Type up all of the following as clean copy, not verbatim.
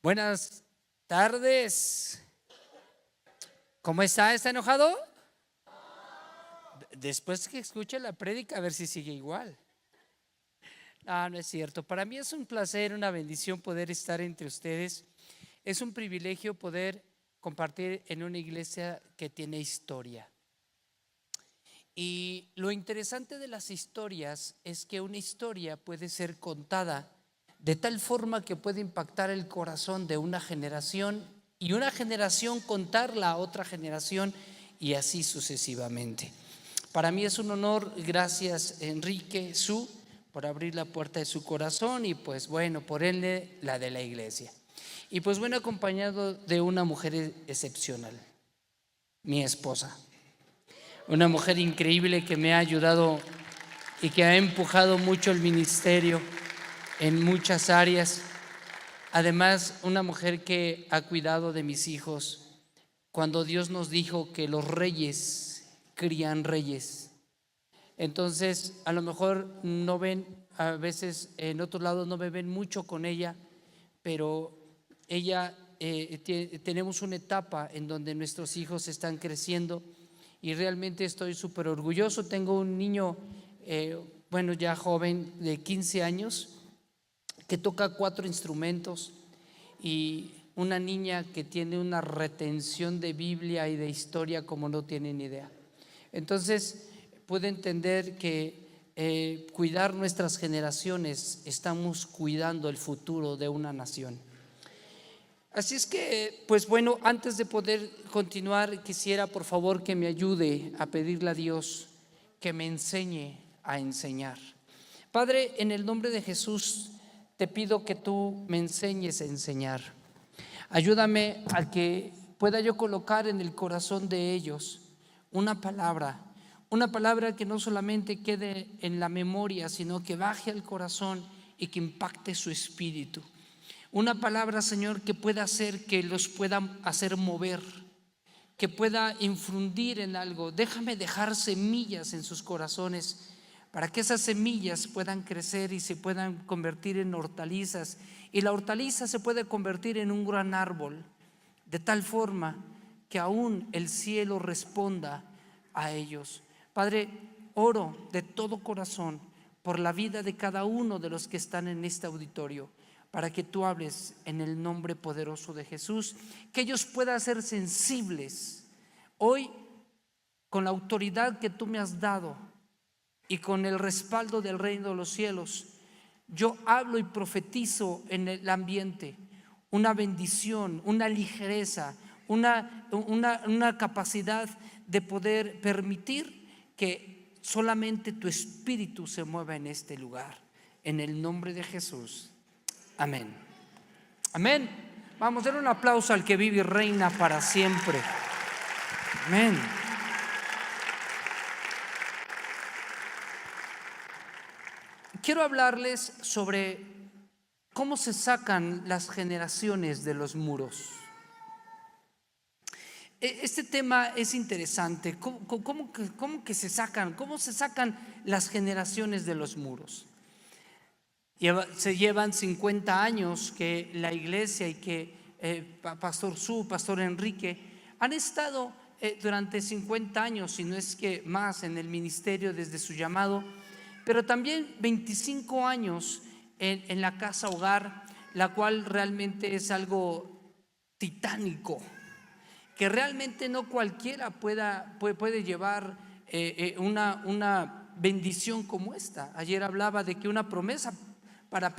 Buenas tardes. ¿Cómo está? ¿Está enojado? Después que escuche la prédica, a ver si sigue igual. No es cierto. Para mí es un placer, una bendición poder estar entre ustedes. Es un privilegio poder compartir en una iglesia que tiene historia. Y lo interesante de las historias es que una historia puede ser contada de tal forma que puede impactar el corazón de una generación y una generación contarla a otra generación y así sucesivamente. Para mí es un honor, gracias Enrique Su por abrir la puerta de su corazón y pues bueno, por ende la de la iglesia. Y pues bueno, acompañado de una mujer excepcional, mi esposa. Una mujer increíble que me ha ayudado y que ha empujado mucho el ministerio en muchas áreas. Además, una mujer que ha cuidado de mis hijos cuando Dios nos dijo que los reyes crían reyes. Entonces, a lo mejor no ven, a veces en otros lados no me ven mucho con ella, pero ella, tenemos una etapa en donde nuestros hijos están creciendo y realmente estoy súper orgulloso. Tengo un niño, bueno, ya joven de 15 años que toca 4 instrumentos y una niña que tiene una retención de Biblia y de historia como no tienen idea. Entonces puede entender que cuidar nuestras generaciones, estamos cuidando el futuro de una nación. Así es que, pues bueno, antes de poder continuar, quisiera por favor que me ayude a pedirle a Dios que me enseñe a enseñar. Padre, en el nombre de Jesús, te pido que tú me enseñes a enseñar. Ayúdame a que pueda yo colocar en el corazón de ellos una palabra que no solamente quede en la memoria, sino que baje al corazón y que impacte su espíritu. Una palabra, Señor, que pueda hacer que los pueda hacer mover, que pueda infundir en algo. Déjame dejar semillas en sus corazones para que esas semillas puedan crecer y se puedan convertir en hortalizas. Y la hortaliza se puede convertir en un gran árbol, de tal forma que aún el cielo responda a ellos. Padre, oro de todo corazón por la vida de cada uno de los que están en este auditorio, para que tú hables en el nombre poderoso de Jesús, que ellos puedan ser sensibles. Hoy, con la autoridad que tú me has dado y con el respaldo del reino de los cielos, yo hablo y profetizo en el ambiente una bendición, una ligereza, una capacidad de poder permitir que solamente tu espíritu se mueva en este lugar. En el nombre de Jesús. Amén. Amén. Vamos a dar un aplauso al que vive y reina para siempre. Amén. Quiero hablarles sobre cómo se sacan las generaciones de los muros. Este tema es interesante. ¿Cómo que se sacan? ¿Cómo se sacan las generaciones de los muros? Se llevan 50 años que la iglesia y que Pastor Su, Pastor Enrique han estado durante 50 años, si no es que más, en el ministerio desde su llamado, pero también 25 años en la casa hogar, la cual realmente es algo titánico, que realmente no cualquiera puede llevar una bendición como esta. Ayer hablaba de que una promesa para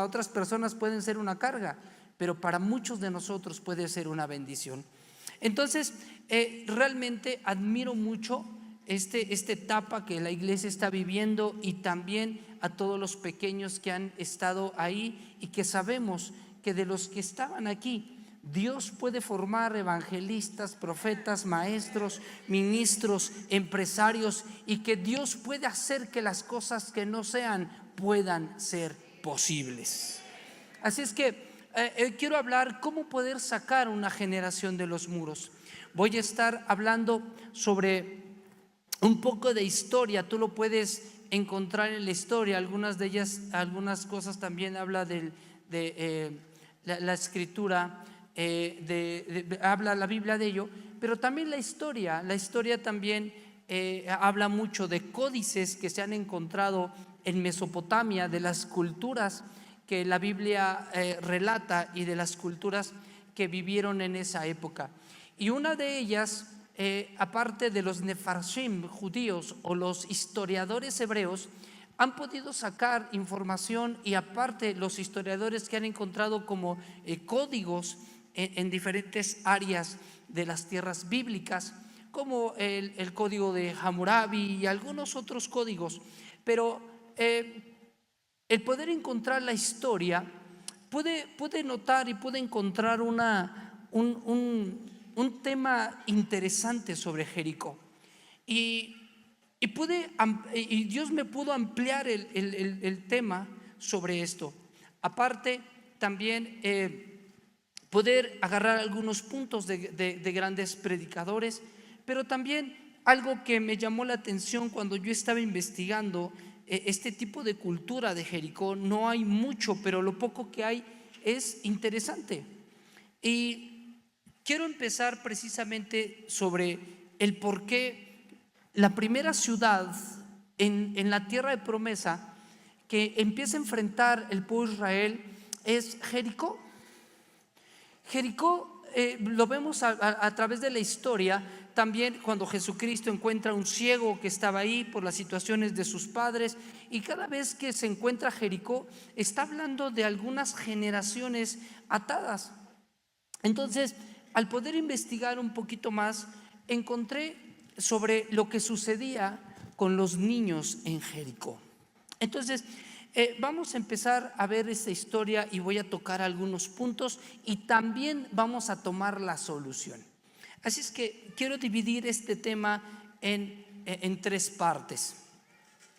otras personas pueden ser una carga, pero para muchos de nosotros puede ser una bendición. Entonces, realmente admiro mucho esta etapa que la iglesia está viviendo y también a todos los pequeños que han estado ahí y que sabemos que de los que estaban aquí, Dios puede formar evangelistas, profetas, maestros, ministros, empresarios, y que Dios puede hacer que las cosas que no sean puedan ser posibles. Así es que quiero hablar cómo poder sacar una generación de los muros. Voy a estar hablando sobre un poco de historia. Tú lo puedes encontrar en la historia. Algunas de ellas, algunas cosas también habla de la escritura, habla la Biblia de ello, pero también la historia también habla mucho de códices que se han encontrado en Mesopotamia, de las culturas que la Biblia relata y de las culturas que vivieron en esa época. Y una de ellas, aparte de los nefarshim judíos o los historiadores hebreos, han podido sacar información, y aparte los historiadores que han encontrado como códigos en diferentes áreas de las tierras bíblicas, como el código de Hammurabi y algunos otros códigos. Pero el poder encontrar la historia puede notar y puede encontrar un tema interesante sobre Jericó. Y Dios me pudo ampliar el tema sobre esto. Aparte, también poder agarrar algunos puntos de grandes predicadores, pero también algo que me llamó la atención cuando yo estaba investigando este tipo de cultura de Jericó. No hay mucho, pero lo poco que hay es interesante. Y quiero empezar precisamente sobre el por qué la primera ciudad en la tierra de promesa que empieza a enfrentar el pueblo de Israel es Jericó. Jericó lo vemos a través de la historia. También cuando Jesucristo encuentra un ciego que estaba ahí por las situaciones de sus padres, y cada vez que se encuentra Jericó está hablando de algunas generaciones atadas. Entonces, al poder investigar un poquito más, encontré sobre lo que sucedía con los niños en Jericó. Entonces, vamos a empezar a ver esta historia y voy a tocar algunos puntos y también vamos a tomar la solución. Así es que quiero dividir este tema en tres partes.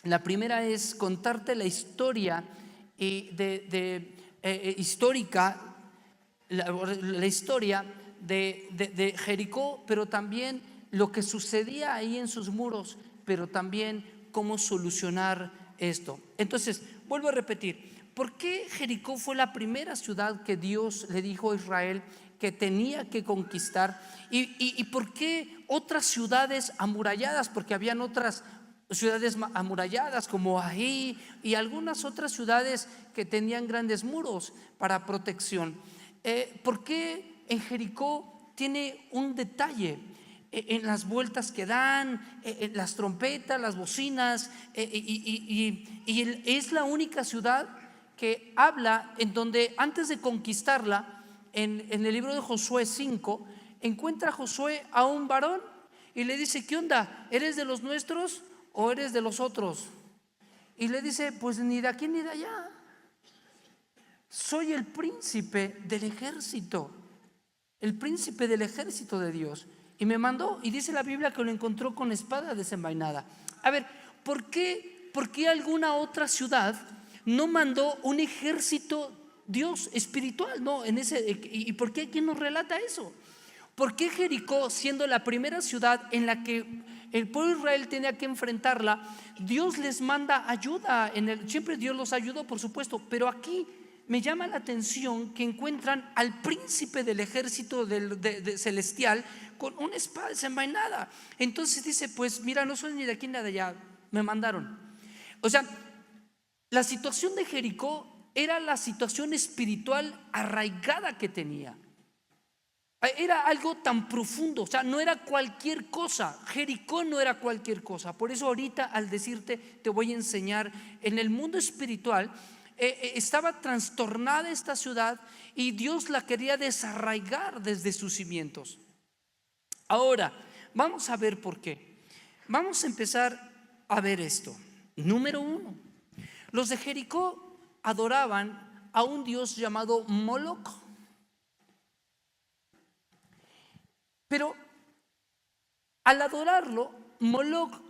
La primera es contarte la historia histórica, la historia de Jericó, pero también lo que sucedía ahí en sus muros, pero también cómo solucionar esto. Entonces, vuelvo a repetir, ¿por qué Jericó fue la primera ciudad que Dios le dijo a Israel que tenía que conquistar? ¿Y por qué otras ciudades amuralladas? Porque habían otras ciudades amuralladas como Ahí y algunas otras ciudades que tenían grandes muros para protección. ¿Por qué en Jericó tiene un detalle? En las vueltas que dan, las trompetas, las bocinas, y es la única ciudad que habla en donde antes de conquistarla, en el libro de Josué 5, encuentra Josué a un varón y le dice: ¿qué onda? ¿Eres de los nuestros o eres de los otros? Y le dice: pues ni de aquí ni de allá, soy el príncipe del ejército, el príncipe del ejército de Dios, y me mandó. Y dice la Biblia que lo encontró con espada desenvainada. A ver, ¿por qué alguna otra ciudad no mandó un ejército Dios espiritual? No, ¿y por qué aquí nos relata eso? ¿Por qué Jericó, siendo la primera ciudad en la que el pueblo de Israel tenía que enfrentarla, Dios les manda ayuda? Siempre Dios los ayudó, por supuesto, pero aquí me llama la atención que encuentran al príncipe del ejército celestial con una espada desenvainada. Entonces dice: pues mira, no soy ni de aquí ni de allá, me mandaron. O sea, la situación de Jericó era la situación espiritual arraigada que tenía. Era algo tan profundo, o sea, no era cualquier cosa. Jericó no era cualquier cosa. Por eso ahorita, al decirte, te voy a enseñar, en el mundo espiritual estaba trastornada esta ciudad y Dios la quería desarraigar desde sus cimientos. Ahora, vamos a ver por qué. Vamos a empezar a ver esto. Número 1, los de Jericó adoraban a un dios llamado Moloc. Pero al adorarlo, Moloc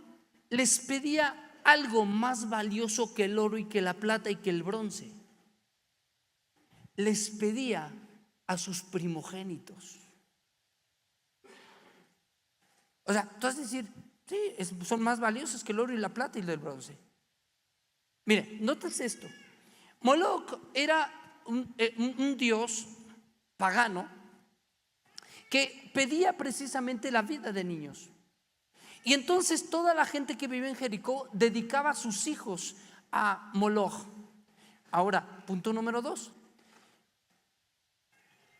les pedía algo más valioso que el oro y que la plata y que el bronce. Les pedía a sus primogénitos. O sea, tú vas a decir: sí, son más valiosos que el oro y la plata y el bronce. Mire, notas esto. Moloc era un dios pagano que pedía precisamente la vida de niños. Y entonces toda la gente que vivía en Jericó dedicaba a sus hijos a Moloch. Ahora, punto número 2.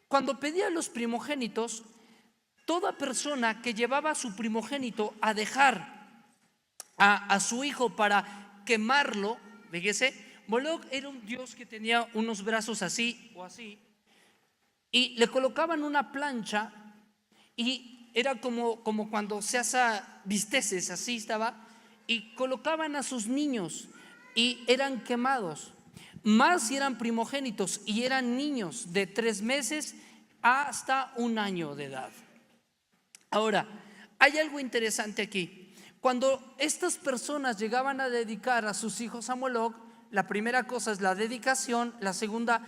Cuando pedían los primogénitos, toda persona que llevaba a su primogénito a dejar a su hijo para quemarlo, fíjese, Moloch era un dios que tenía unos brazos así o así, y le colocaban una plancha y era como cuando se hace bisteces, así estaba, y colocaban a sus niños y eran quemados, más si eran primogénitos y eran niños de 3 meses hasta 1 año de edad. Ahora, hay algo interesante aquí. Cuando estas personas llegaban a dedicar a sus hijos a Moloch, la primera cosa es la dedicación, la segunda,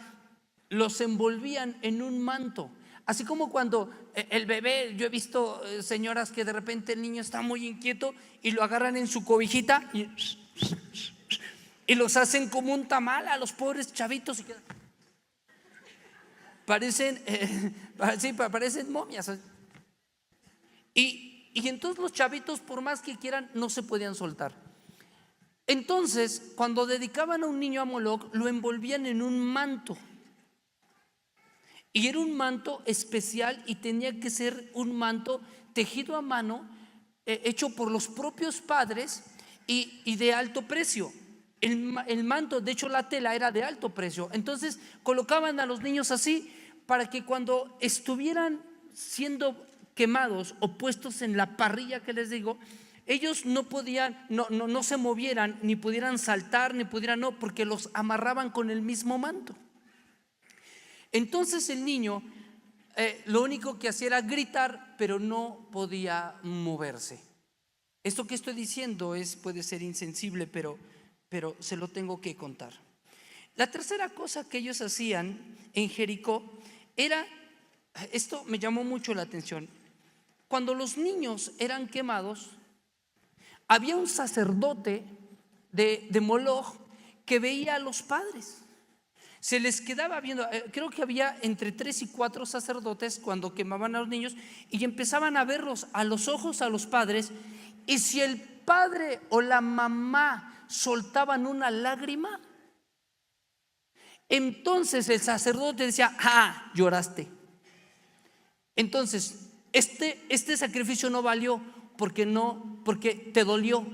los envolvían en un manto. Así como cuando el bebé, yo he visto señoras que de repente el niño está muy inquieto y lo agarran en su cobijita y los hacen como un tamal a los pobres chavitos y parecen, sí, parecen momias. Y entonces los chavitos, por más que quieran, no se podían soltar. Entonces, cuando dedicaban a un niño a Moloch, lo envolvían en un manto. Y era un manto especial y tenía que ser un manto tejido a mano, hecho por los propios padres y de alto precio. El manto, de hecho la tela era de alto precio. Entonces colocaban a los niños así para que cuando estuvieran siendo quemados o puestos en la parrilla que les digo, ellos no podían, no se movieran, ni pudieran saltar, ni pudieran, no, porque los amarraban con el mismo manto. Entonces el niño lo único que hacía era gritar, pero no podía moverse. Esto que estoy diciendo puede ser insensible, pero se lo tengo que contar. La tercera cosa que ellos hacían en Jericó era, esto me llamó mucho la atención, cuando los niños eran quemados, había un sacerdote de Moloch que veía a los padres. Se les quedaba viendo, creo que había entre 3 y 4 sacerdotes cuando quemaban a los niños y empezaban a verlos a los ojos a los padres, y si el padre o la mamá soltaban una lágrima, entonces el sacerdote decía: ah, lloraste. Entonces este sacrificio no valió porque te dolió,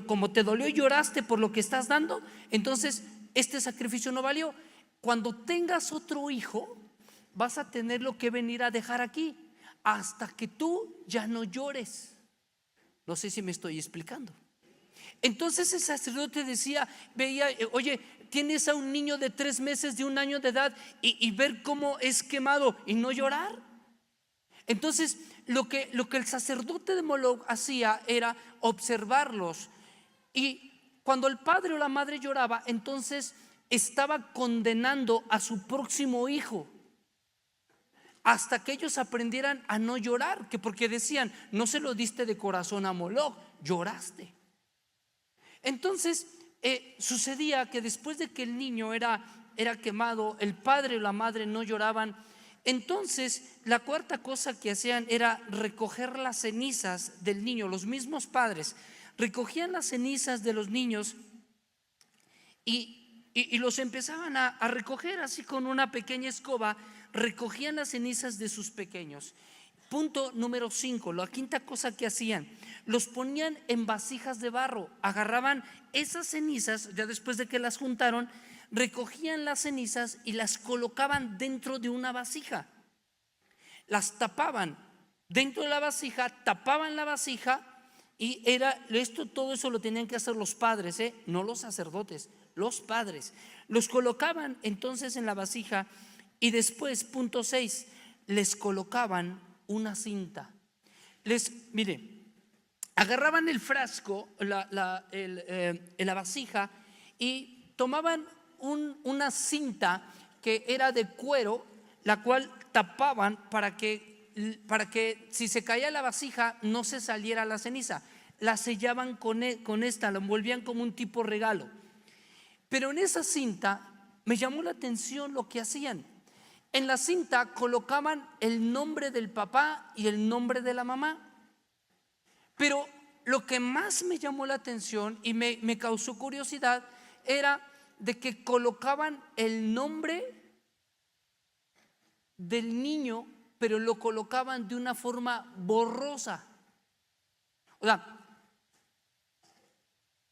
como te dolió y lloraste por lo que estás dando, entonces este sacrificio no valió. Cuando tengas otro hijo, vas a tenerlo que venir a dejar aquí hasta que tú ya no llores. No sé si me estoy explicando. Entonces el sacerdote decía, veía, oye, tienes a un niño de 3 meses, de 1 año de edad, y ver cómo es quemado y no llorar. Entonces lo que el sacerdote de Moloch hacía era observarlos, y cuando el padre o la madre lloraba, entonces estaba condenando a su próximo hijo hasta que ellos aprendieran a no llorar, porque decían: no se lo diste de corazón a Moloch, lloraste. Entonces sucedía que después de que el niño era quemado, el padre o la madre no lloraban. Entonces la cuarta cosa que hacían era recoger las cenizas del niño. Los mismos padres recogían las cenizas de los niños y los empezaban a recoger así con una pequeña escoba. Recogían las cenizas de sus pequeños. Punto número 5, la quinta cosa que hacían: los ponían en vasijas de barro. Agarraban esas cenizas, ya después de que las juntaron, recogían las cenizas y las colocaban dentro de una vasija. Las tapaban dentro de la vasija, tapaban la vasija, y todo eso lo tenían que hacer los padres, no los sacerdotes, los padres. Los colocaban entonces en la vasija, y después, punto 6, les colocaban una cinta. Mire, agarraban el frasco, la vasija, y tomaban una cinta que era de cuero, la cual tapaban para que si se caía la vasija no se saliera la ceniza. La sellaban con esta, la envolvían como un tipo regalo. Pero en esa cinta me llamó la atención lo que hacían. En la cinta colocaban el nombre del papá y el nombre de la mamá. Pero lo que más me llamó la atención y me causó curiosidad era de que colocaban el nombre del niño, pero lo colocaban de una forma borrosa. O sea,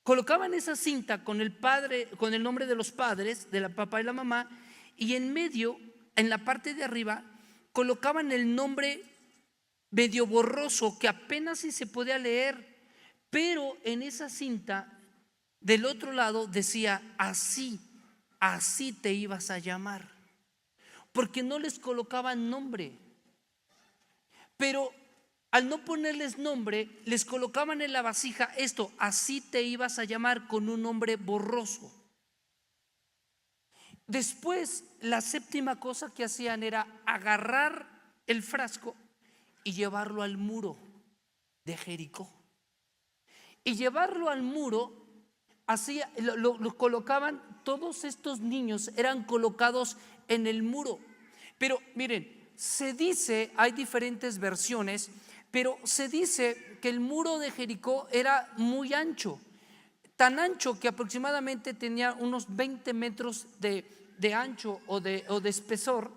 colocaban esa cinta con el padre, con el nombre de los padres, de la papá y la mamá, y en medio, en la parte de arriba, colocaban el nombre medio borroso que apenas si se podía leer, pero en esa cinta del otro lado decía: así te ibas a llamar, porque no les colocaban nombre. Pero al no ponerles nombre, les colocaban en la vasija esto: así te ibas a llamar, con un nombre borroso. Después, la séptima cosa que hacían era agarrar el frasco y llevarlo al muro de Jericó. Y llevarlo al muro, así lo colocaban. Todos estos niños eran colocados en el muro. Pero miren, se dice, hay diferentes versiones, pero se dice que el muro de Jericó era muy ancho, tan ancho que aproximadamente tenía unos 20 metros de ancho o de espesor.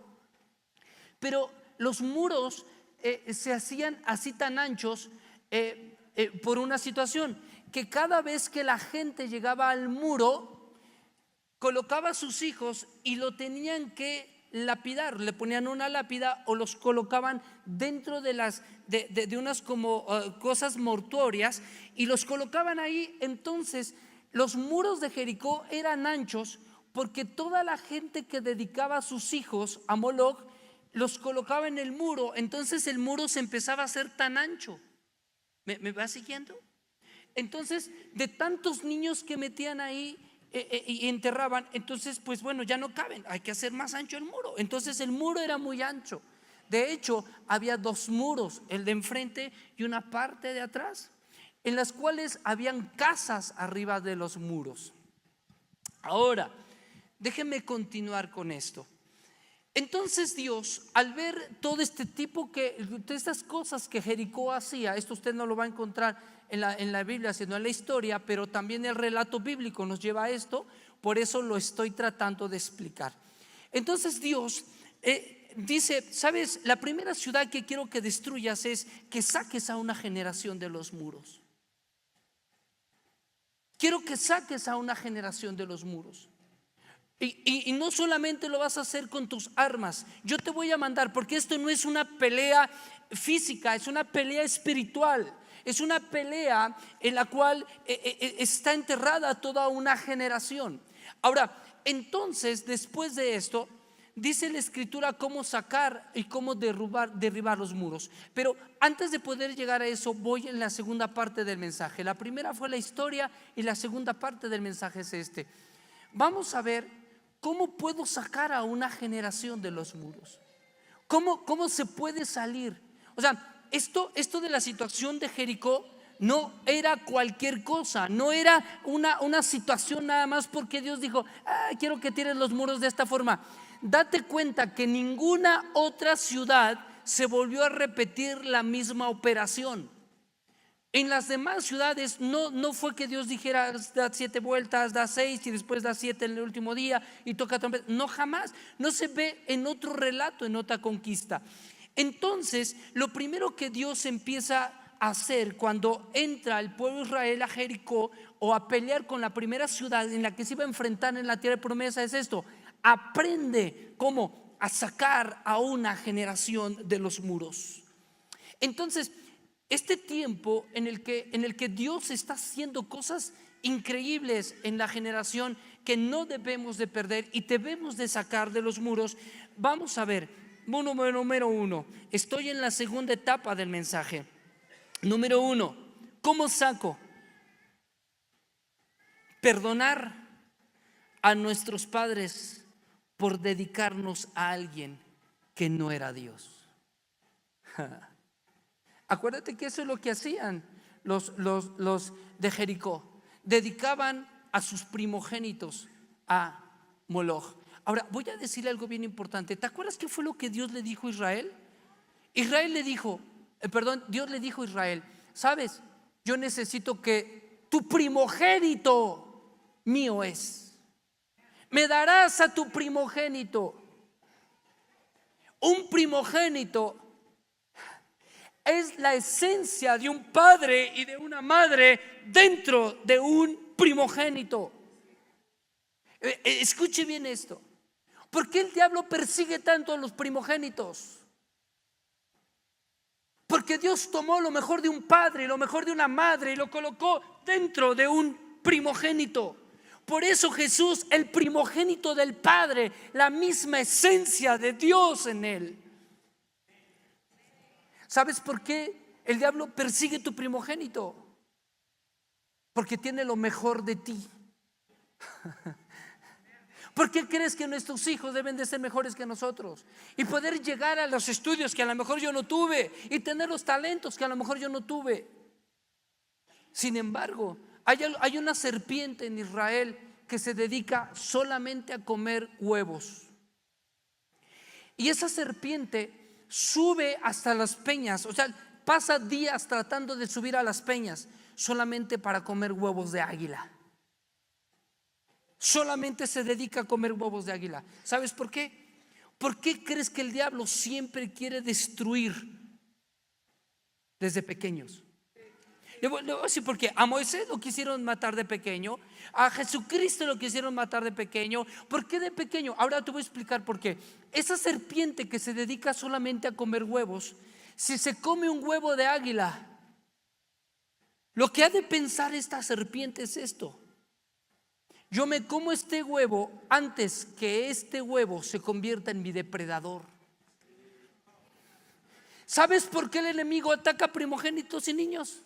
Pero los muros se hacían así tan anchos por una situación, que cada vez que la gente llegaba al muro, colocaba a sus hijos y lo tenían que lapidar, le ponían una lápida o los colocaban dentro de unas como cosas mortuorias y los colocaban ahí. Entonces los muros de Jericó eran anchos porque toda la gente que dedicaba a sus hijos a Moloch los colocaba en el muro. Entonces el muro se empezaba a hacer tan ancho. ¿Me va siguiendo? Entonces, de tantos niños que metían ahí y enterraban, entonces pues bueno, ya no caben, hay que hacer más ancho el muro. Entonces el muro era muy ancho. De hecho, había dos muros, el de enfrente y una parte de atrás, en las cuales habían casas arriba de los muros. Ahora, déjenme continuar con esto. Entonces Dios, al ver todo este tipo de estas cosas que Jericó hacía, esto usted no lo va a encontrar en la Biblia, sino en la historia, pero también el relato bíblico nos lleva a esto, por eso lo estoy tratando de explicar. Entonces Dios dice: sabes, la primera ciudad que quiero que destruyas es que saques a una generación de los muros. Quiero que saques a una generación de los muros. Y no solamente lo vas a hacer con tus armas, yo te voy a mandar, porque esto no es una pelea física, es una pelea espiritual, es una pelea en la cual está enterrada toda una generación. Ahora, entonces, después de esto, dice la escritura cómo sacar y cómo derribar los muros. Pero antes de poder llegar a eso, voy en la segunda parte del mensaje. La primera fue la historia y la segunda parte del mensaje es este. Vamos a ver cómo puedo sacar a una generación de los muros. ¿Cómo se puede salir? O sea, esto de la situación de Jericó no era cualquier cosa, no era una situación nada más porque Dios dijo: quiero que tires los muros de esta forma. Date cuenta que ninguna otra ciudad se volvió a repetir la misma operación. En las demás ciudades no fue que Dios dijera: da 7 vueltas, da 6 y después da 7 en el último día y toca trompeta. No, jamás. No se ve en otro relato, en otra conquista. Entonces, lo primero que Dios empieza a hacer cuando entra el pueblo de Israel a Jericó o a pelear con la primera ciudad en la que se iba a enfrentar en la tierra de promesa es esto: aprende cómo a sacar a una generación de los muros. Entonces, este tiempo en el que Dios está haciendo cosas increíbles en la generación que no debemos de perder y debemos de sacar de los muros. Vamos a ver, número uno, estoy en la segunda etapa del mensaje. Número uno, ¿cómo saco? Perdonar a nuestros padres por dedicarnos a alguien que no era Dios. Acuérdate que eso es lo que hacían los de Jericó. Dedicaban a sus primogénitos a Moloch. Ahora, voy a decirle algo bien importante. ¿Te acuerdas qué fue lo que Dios le dijo a Israel? Dios le dijo a Israel: sabes, yo necesito que tu primogénito mío es. Me darás a tu primogénito. Un primogénito es la esencia de un padre y de una madre dentro de un primogénito. Escuche bien esto. ¿Por qué el diablo persigue tanto a los primogénitos? Porque Dios tomó lo mejor de un padre y lo mejor de una madre y lo colocó dentro de un primogénito. Por eso Jesús, el primogénito del Padre, la misma esencia de Dios en él. ¿Sabes por qué el diablo persigue tu primogénito? Porque tiene lo mejor de ti. ¿Por qué crees que nuestros hijos deben de ser mejores que nosotros? Y poder llegar a los estudios que a lo mejor yo no tuve, y tener los talentos que a lo mejor yo no tuve. Sin embargo, hay una serpiente en Israel que se dedica solamente a comer huevos. Y esa serpiente sube hasta las peñas, o sea, pasa días tratando de subir a las peñas solamente para comer huevos de águila. Solamente se dedica a comer huevos de águila. ¿Sabes por qué? ¿Por qué crees que el diablo siempre quiere destruir desde pequeños? Le voy a decir por qué. A Moisés lo quisieron matar de pequeño, a Jesucristo lo quisieron matar de pequeño. ¿Por qué de pequeño? Ahora te voy a explicar por qué. Esa serpiente que se dedica solamente a comer huevos, si se come un huevo de águila, lo que ha de pensar esta serpiente es esto: yo me como este huevo antes que este huevo se convierta en mi depredador. ¿Sabes por qué el enemigo ataca a primogénitos y niños?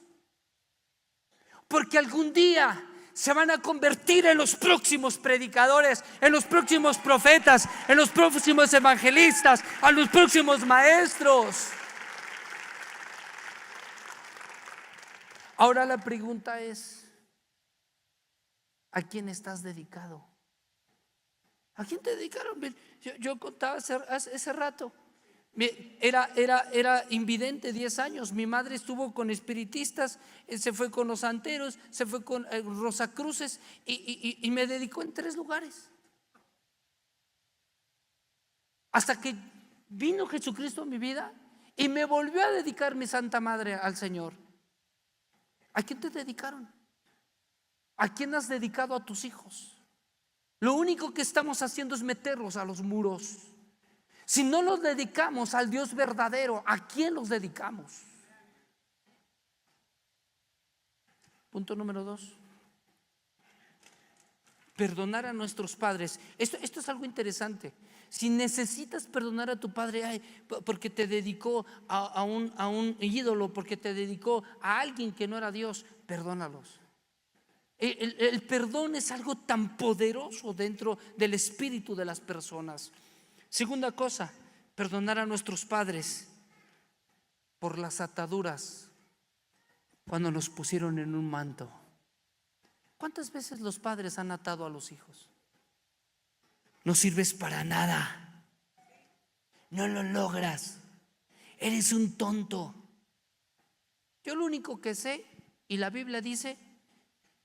Porque algún día se van a convertir en los próximos predicadores, en los próximos profetas, en los próximos evangelistas, a los próximos maestros. Ahora la pregunta es: ¿a quién estás dedicado? ¿A quién te dedicaron? Yo contaba hace rato. Era invidente 10 años. Mi madre estuvo con espiritistas, se fue con los santeros, se fue con Rosacruces y me dedicó en 3 lugares. Hasta que vino Jesucristo a mi vida y me volvió a dedicar mi Santa Madre al Señor. ¿A quién te dedicaron? ¿A quién has dedicado a tus hijos? Lo único que estamos haciendo es meterlos a los muros. Si no los dedicamos al Dios verdadero, ¿a quién los dedicamos? Punto número 2. Perdonar a nuestros padres. Esto es algo interesante. Si necesitas perdonar a tu padre porque te dedicó a un ídolo, porque te dedicó a alguien que no era Dios, perdónalos. El perdón es algo tan poderoso dentro del espíritu de las personas. Segunda cosa, perdonar a nuestros padres por las ataduras cuando nos pusieron en un manto. ¿Cuántas veces los padres han atado a los hijos? No sirves para nada, no lo logras, eres un tonto. Yo lo único que sé, y la Biblia dice,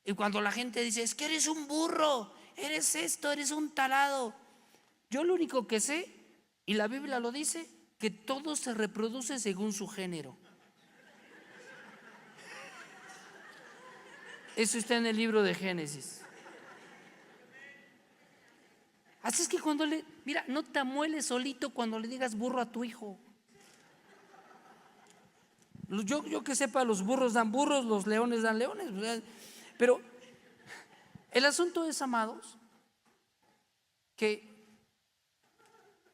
y cuando la gente dice: es que eres un burro, eres esto, eres un tarado. Yo lo único que sé, y la Biblia lo dice, que todo se reproduce según su género. Eso está en el libro de Génesis. Así es que mira, no te amueles solito cuando le digas burro a tu hijo. Yo que sepa, los burros dan burros, los leones dan leones, ¿verdad? Pero el asunto es, amados, que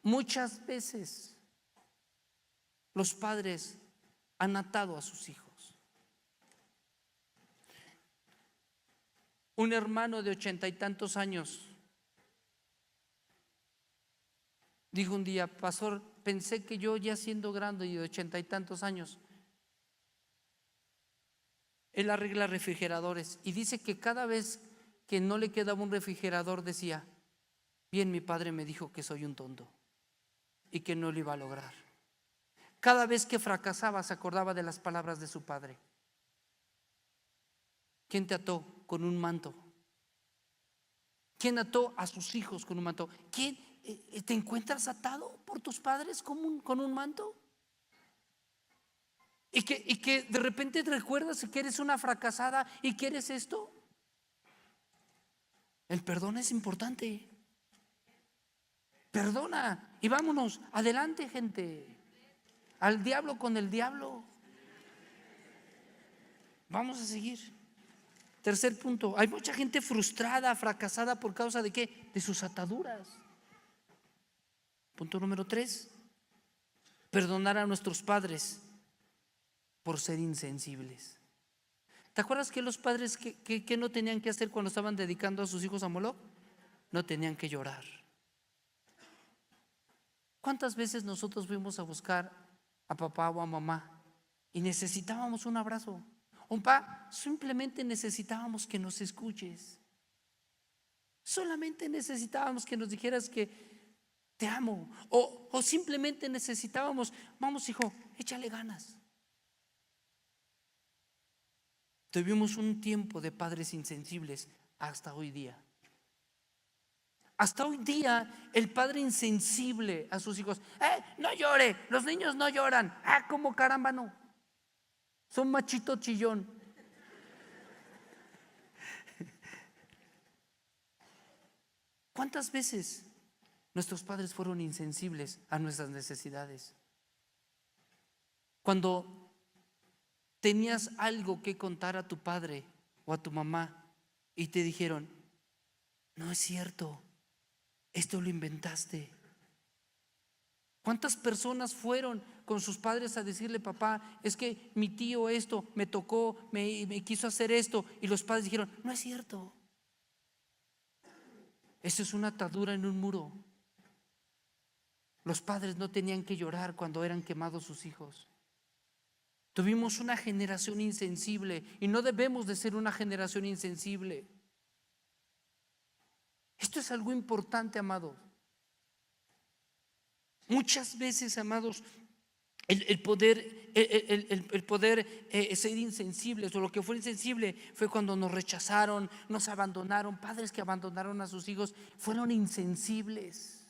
muchas veces los padres han atado a sus hijos. Un hermano de 80 y tantos años dijo un día: pastor, pensé que yo, ya siendo grande y de 80 y tantos años, él arregla refrigeradores, y dice que cada vez que no le quedaba un refrigerador decía: Bien, mi padre me dijo que soy un tonto y que no lo iba a lograr. Cada vez que fracasaba se acordaba de las palabras de su padre. ¿Quién te ató con un manto? ¿Quién ató a sus hijos con un manto? ¿Quién te encuentras atado por tus padres con un manto? Y que de repente te recuerdas que eres una fracasada y que eres esto. El perdón es importante. Perdona y vámonos, adelante, gente. Al diablo con el diablo. Vamos a seguir. Tercer punto, hay mucha gente frustrada, fracasada por causa de ¿qué? De sus ataduras. Punto número 3, perdonar a nuestros padres por ser insensibles. ¿Te acuerdas que los padres que no tenían que hacer cuando estaban dedicando a sus hijos a Moloch? No tenían que llorar. ¿Cuántas veces nosotros fuimos a buscar a papá o a mamá y necesitábamos un abrazo? Pa, simplemente necesitábamos que nos escuches. Solamente necesitábamos que nos dijeras que te amo. O simplemente necesitábamos, vamos hijo, échale ganas. Tuvimos un tiempo de padres insensibles hasta hoy día. Hasta hoy día el padre insensible a sus hijos, no llore, los niños no lloran. ¿Cómo caramba no? Son machito chillón. ¿Cuántas veces nuestros padres fueron insensibles a nuestras necesidades? Cuando tenías algo que contar a tu padre o a tu mamá y te dijeron, no es cierto, esto lo inventaste. ¿Cuántas personas fueron con sus padres a decirle, papá, es que mi tío esto me tocó, me quiso hacer esto? Y los padres dijeron, no es cierto. Eso es una atadura en un muro. Los padres no tenían que llorar cuando eran quemados sus hijos. Tuvimos una generación insensible y no debemos de ser una generación insensible. Esto es algo importante, amados. Muchas veces, amados, el poder ser insensibles, o lo que fue insensible fue cuando nos rechazaron, nos abandonaron. Padres que abandonaron a sus hijos fueron insensibles.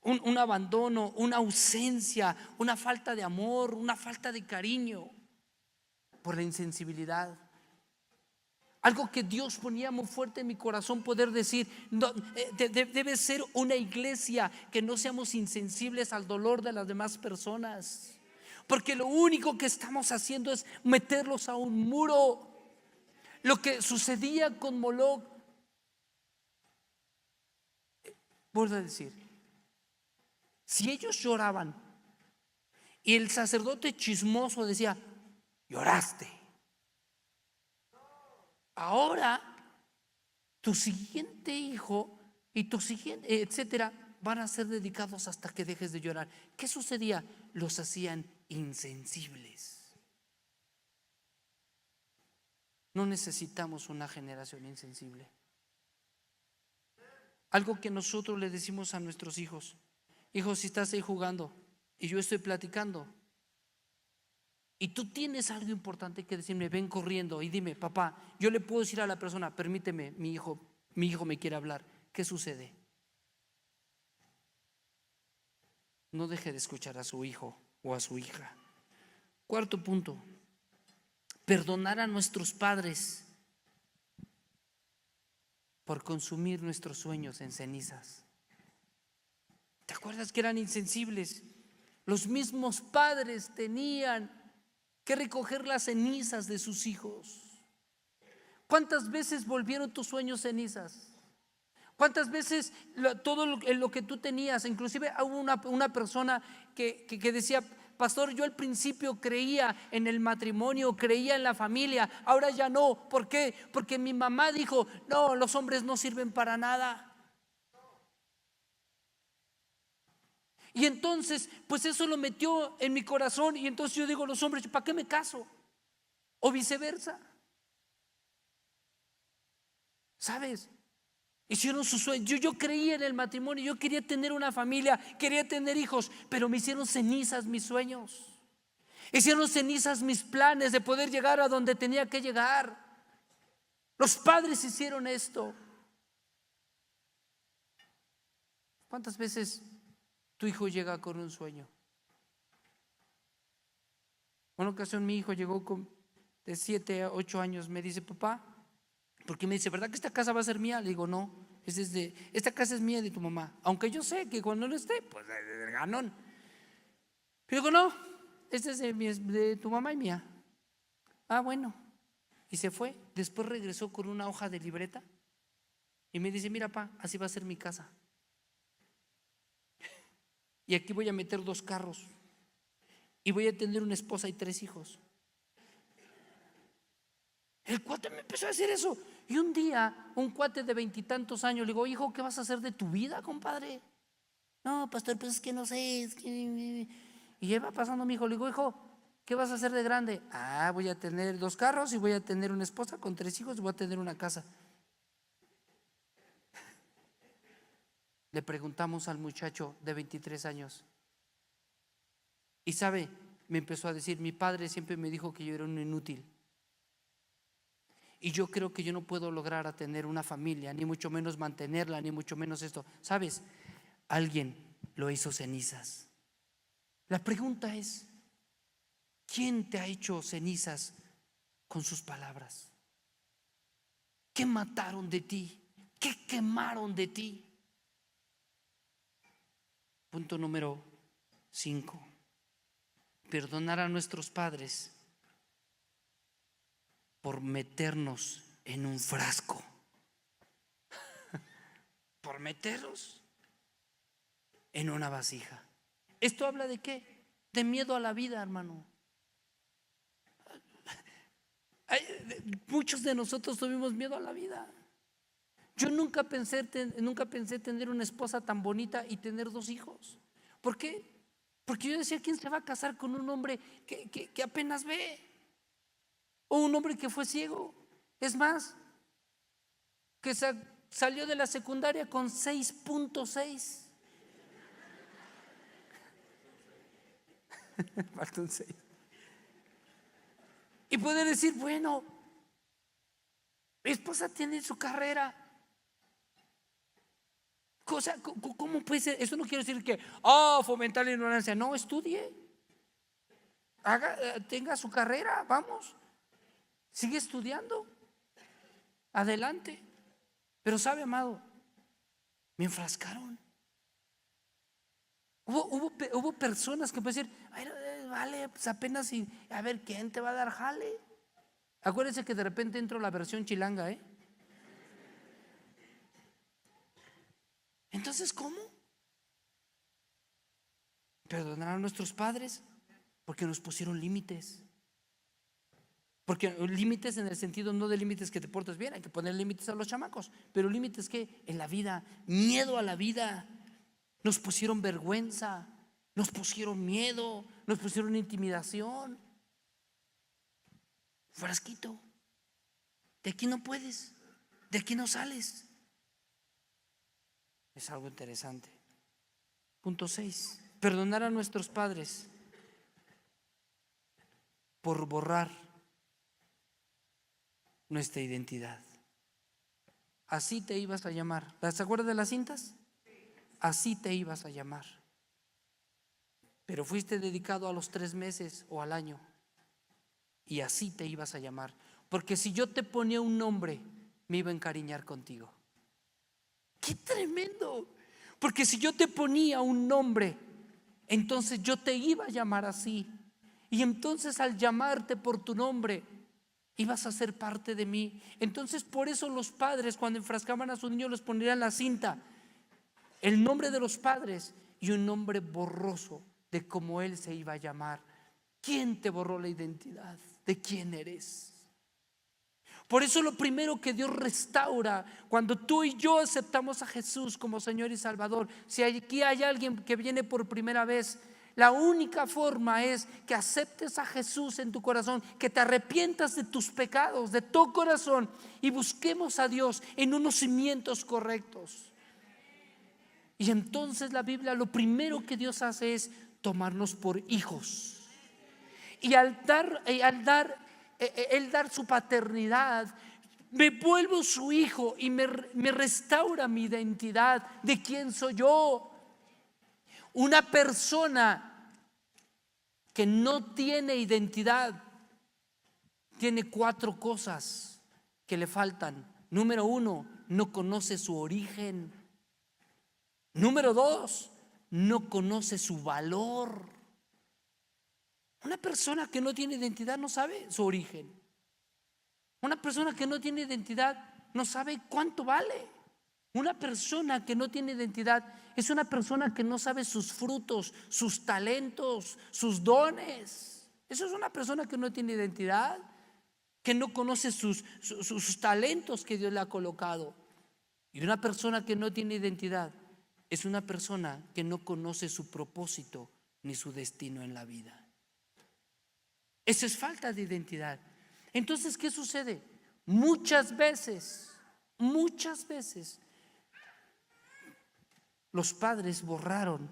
Un abandono, una ausencia, una falta de amor, una falta de cariño por la insensibilidad. Algo que Dios ponía muy fuerte en mi corazón, poder decir, no, debe ser una iglesia que no seamos insensibles al dolor de las demás personas, porque lo único que estamos haciendo es meterlos a un muro. Lo que sucedía con Moloch, vuelvo a decir, si ellos lloraban y el sacerdote chismoso decía, lloraste, ahora tu siguiente hijo y tu siguiente, etcétera, van a ser dedicados hasta que dejes de llorar. ¿Qué sucedía? Los hacían insensibles. No necesitamos una generación insensible. Algo que nosotros le decimos a nuestros hijos: hijos, si estás ahí jugando y yo estoy platicando y tú tienes algo importante que decirme, ven corriendo y dime, papá, yo le puedo decir a la persona, permíteme, mi hijo me quiere hablar. ¿Qué sucede? No deje de escuchar a su hijo o a su hija. Cuarto punto, perdonar a nuestros padres por consumir nuestros sueños en cenizas. ¿Te acuerdas que eran insensibles? Los mismos padres tenían que recoger las cenizas de sus hijos. ¿Cuántas veces volvieron tus sueños cenizas? ¿Cuántas veces todo lo que tú tenías? Inclusive hubo una persona que decía, pastor, yo al principio creía en el matrimonio, creía en la familia, ahora ya no. ¿Por qué? Porque mi mamá dijo, no, los hombres no sirven para nada. Y entonces, pues eso lo metió en mi corazón. Y entonces yo digo, los hombres, ¿para qué me caso? O viceversa. ¿Sabes? Hicieron sus sueños. Yo creía en el matrimonio, yo quería tener una familia, quería tener hijos, pero me hicieron cenizas mis sueños. Hicieron cenizas mis planes de poder llegar a donde tenía que llegar. Los padres hicieron esto. ¿Cuántas veces tu hijo llega con un sueño? Una ocasión mi hijo llegó de 7 a 8 años, me dice: papá, porque me dice, ¿verdad que esta casa va a ser mía? Le digo, no, esta casa es mía, de tu mamá. Aunque yo sé que cuando no esté, pues de ganón. Pero digo, no, esta es de tu mamá y mía. Ah, bueno. Y se fue. Después regresó con una hoja de libreta y me dice: mira, papá, así va a ser mi casa. Y aquí voy a meter 2 carros. Y voy a tener una esposa y 3 hijos. El cuate me empezó a decir eso. Y un día, un cuate de 20 y tantos años, le digo: hijo, ¿qué vas a hacer de tu vida, compadre? No, pastor, pues es que no sé. Y él va pasando mi hijo. Le digo: hijo, ¿qué vas a hacer de grande? Ah, voy a tener 2 carros y voy a tener una esposa con 3 hijos y voy a tener una casa. Le preguntamos al muchacho de 23 años. Y sabe, me empezó a decir: mi padre siempre me dijo que yo era un inútil. Y yo creo que yo no puedo lograr a tener una familia, ni mucho menos mantenerla, ni mucho menos esto. ¿Sabes? Alguien lo hizo cenizas. La pregunta es: ¿quién te ha hecho cenizas con sus palabras? ¿Qué mataron de ti? ¿Qué quemaron de ti? Punto número 5. Perdonar a nuestros padres por meternos en un frasco. Por meternos en una vasija. ¿Esto habla de qué? De miedo a la vida, hermano. Muchos de nosotros tuvimos miedo a la vida. Yo nunca pensé tener una esposa tan bonita y tener 2 hijos. ¿Por qué? Porque yo decía: ¿quién se va a casar con un hombre que apenas ve? O un hombre que fue ciego. Es más, que salió de la secundaria con 6.6. Falta un 6. Y puede decir: bueno, mi esposa tiene su carrera. ¿Cómo puede ser? Eso no quiere decir que fomentar la ignorancia. No, estudie, tenga su carrera, vamos, sigue estudiando, adelante. Pero sabe, amado, me enfrascaron. Hubo personas que pueden decir: ay, vale, pues apenas a ver quién te va a dar jale. Acuérdense que de repente entró la versión chilanga, Entonces, ¿cómo? Perdonar a nuestros padres porque nos pusieron límites. Porque límites en el sentido no de límites que te portes bien, hay que poner límites a los chamacos, pero límites que en la vida, miedo a la vida. Nos pusieron vergüenza, nos pusieron miedo, nos pusieron intimidación. Frasquito, de aquí no puedes, de aquí no sales. Es algo interesante. Punto 6. Perdonar a nuestros padres por borrar nuestra identidad. Así te ibas a llamar. ¿Te acuerdas de las cintas? Así te ibas a llamar. Pero fuiste dedicado a los 3 meses o al año. Y así te ibas a llamar. Porque si yo te ponía un nombre, me iba a encariñar contigo. ¡Qué tremendo! Porque si yo te ponía un nombre, entonces yo te iba a llamar así. Y entonces al llamarte por tu nombre, ibas a ser parte de mí. Entonces por eso los padres, cuando enfrascaban a sus niños, les ponían la cinta, el nombre de los padres y un nombre borroso de cómo él se iba a llamar. ¿Quién te borró la identidad de quién eres? Por eso lo primero que Dios restaura cuando tú y yo aceptamos a Jesús como Señor y Salvador. Si aquí hay alguien que viene por primera vez, La única forma es que aceptes a Jesús en tu corazón, que te arrepientas de tus pecados, de tu corazón, y busquemos a Dios en unos cimientos correctos. Y entonces la Biblia, lo primero que Dios hace es tomarnos por hijos. Y al dar su paternidad, me vuelvo su hijo y me restaura mi identidad de quién soy yo. Una persona que no tiene identidad tiene 4 cosas que le faltan. Número 1, no conoce su origen. Número 2, no conoce su valor. Una persona que no tiene identidad no sabe su origen. Una persona que no tiene identidad no sabe cuánto vale. Una persona que no tiene identidad es una persona que no sabe sus frutos, sus talentos, sus dones. Eso es una persona que no tiene identidad, que no conoce sus talentos que Dios le ha colocado. Y una persona que no tiene identidad es una persona que no conoce su propósito ni su destino en la vida. Eso es falta de identidad. Entonces, ¿qué sucede? Muchas veces los padres borraron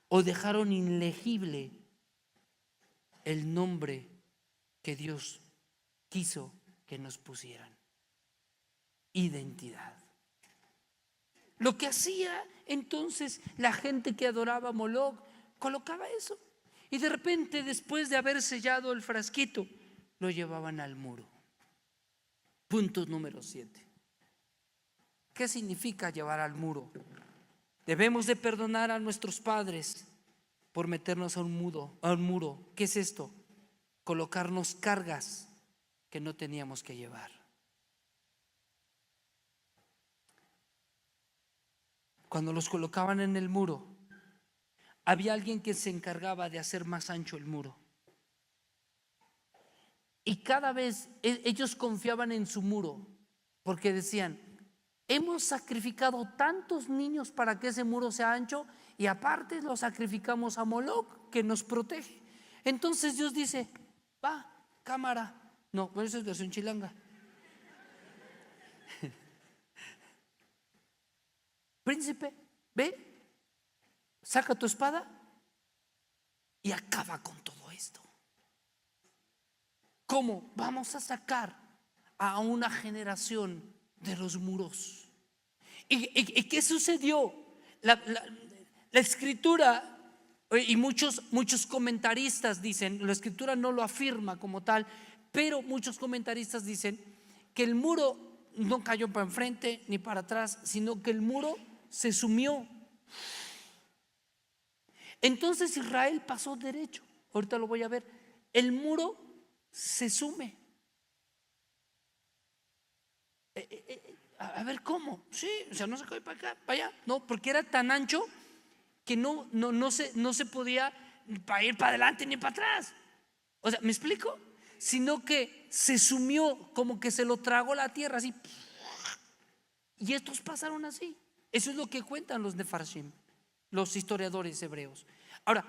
o dejaron ilegible el nombre que Dios quiso que nos pusieran. Identidad. Lo que hacía entonces la gente que adoraba a Moloch, colocaba eso. Y de repente, después de haber sellado el frasquito, lo llevaban al muro. Punto número 7. ¿Qué significa llevar al muro? Debemos de perdonar a nuestros padres por meternos a un muro. ¿Qué es esto? Colocarnos cargas que no teníamos que llevar. Cuando los colocaban en el muro, había alguien que se encargaba de hacer más ancho el muro. Y cada vez ellos confiaban en su muro, porque decían: hemos sacrificado tantos niños para que ese muro sea ancho, y aparte lo sacrificamos a Moloch, que nos protege. Entonces Dios dice: va, cámara. No, bueno, eso es versión chilanga. Príncipe, ve, saca tu espada y acaba con todo esto. ¿Cómo? Vamos a sacar a una generación de los muros. ¿Y qué sucedió? La escritura, y muchos comentaristas dicen, la escritura no lo afirma como tal, pero muchos comentaristas dicen que el muro no cayó para enfrente ni para atrás, sino que el muro se sumió. Entonces Israel pasó derecho. Ahorita lo voy a ver. El muro se sume. A ver cómo. Sí, o sea, no se cae para acá, para allá. No, porque era tan ancho que no se podía ir para adelante ni para atrás. O sea, ¿me explico? Sino que se sumió, como que se lo tragó la tierra así. Y estos pasaron así. Eso es lo que cuentan los Nefarshim, los historiadores hebreos. Ahora,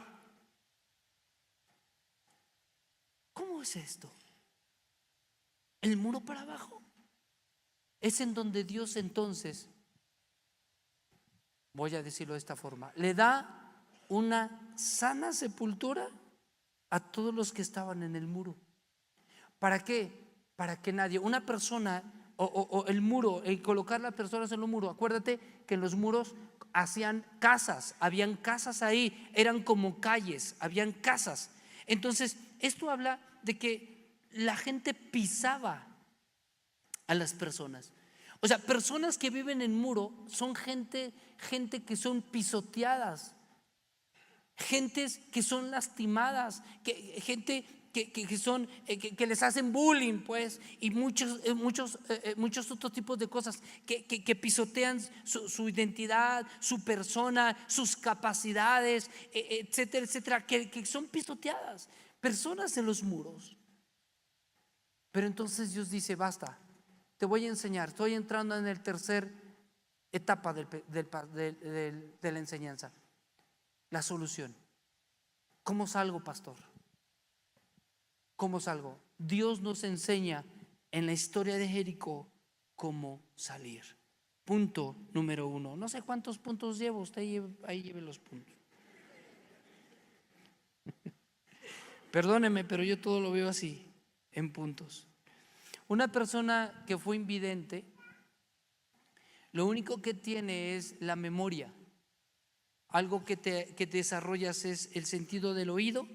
¿cómo es esto? El muro para abajo es en donde Dios entonces, voy a decirlo de esta forma, le da una sana sepultura a todos los que estaban en el muro. ¿Para qué? Para que nadie, una persona o el muro, el colocar las personas en los muros. Acuérdate que en los muros hacían casas, habían casas ahí, eran como calles, habían casas. Entonces, esto habla de que la gente pisaba a las personas. O sea, personas que viven en muro son gente que son pisoteadas, gentes que son lastimadas, gente que son que les hacen bullying, pues, y muchos otros tipos de cosas que pisotean su identidad, su persona, sus capacidades, etcétera, etcétera, que son pisoteadas, personas en los muros. Pero entonces Dios dice: basta, te voy a enseñar. Estoy entrando en el tercer etapa de la enseñanza, la solución. ¿Cómo salgo, pastor? ¿Cómo salgo? Dios nos enseña en la historia de Jericó cómo salir. Punto número 1. No sé cuántos puntos llevo, usted ahí lleve los puntos. Perdóneme, pero yo todo lo veo así, en puntos. Una persona que fue invidente, lo único que tiene es la memoria. Algo que te desarrollas es el sentido del oído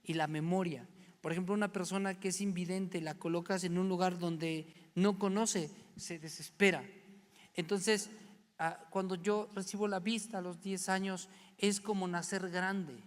y la memoria. Por ejemplo, una persona que es invidente, la colocas en un lugar donde no conoce, se desespera. Entonces, cuando yo recibo la vista a los 10 años, es como nacer grande.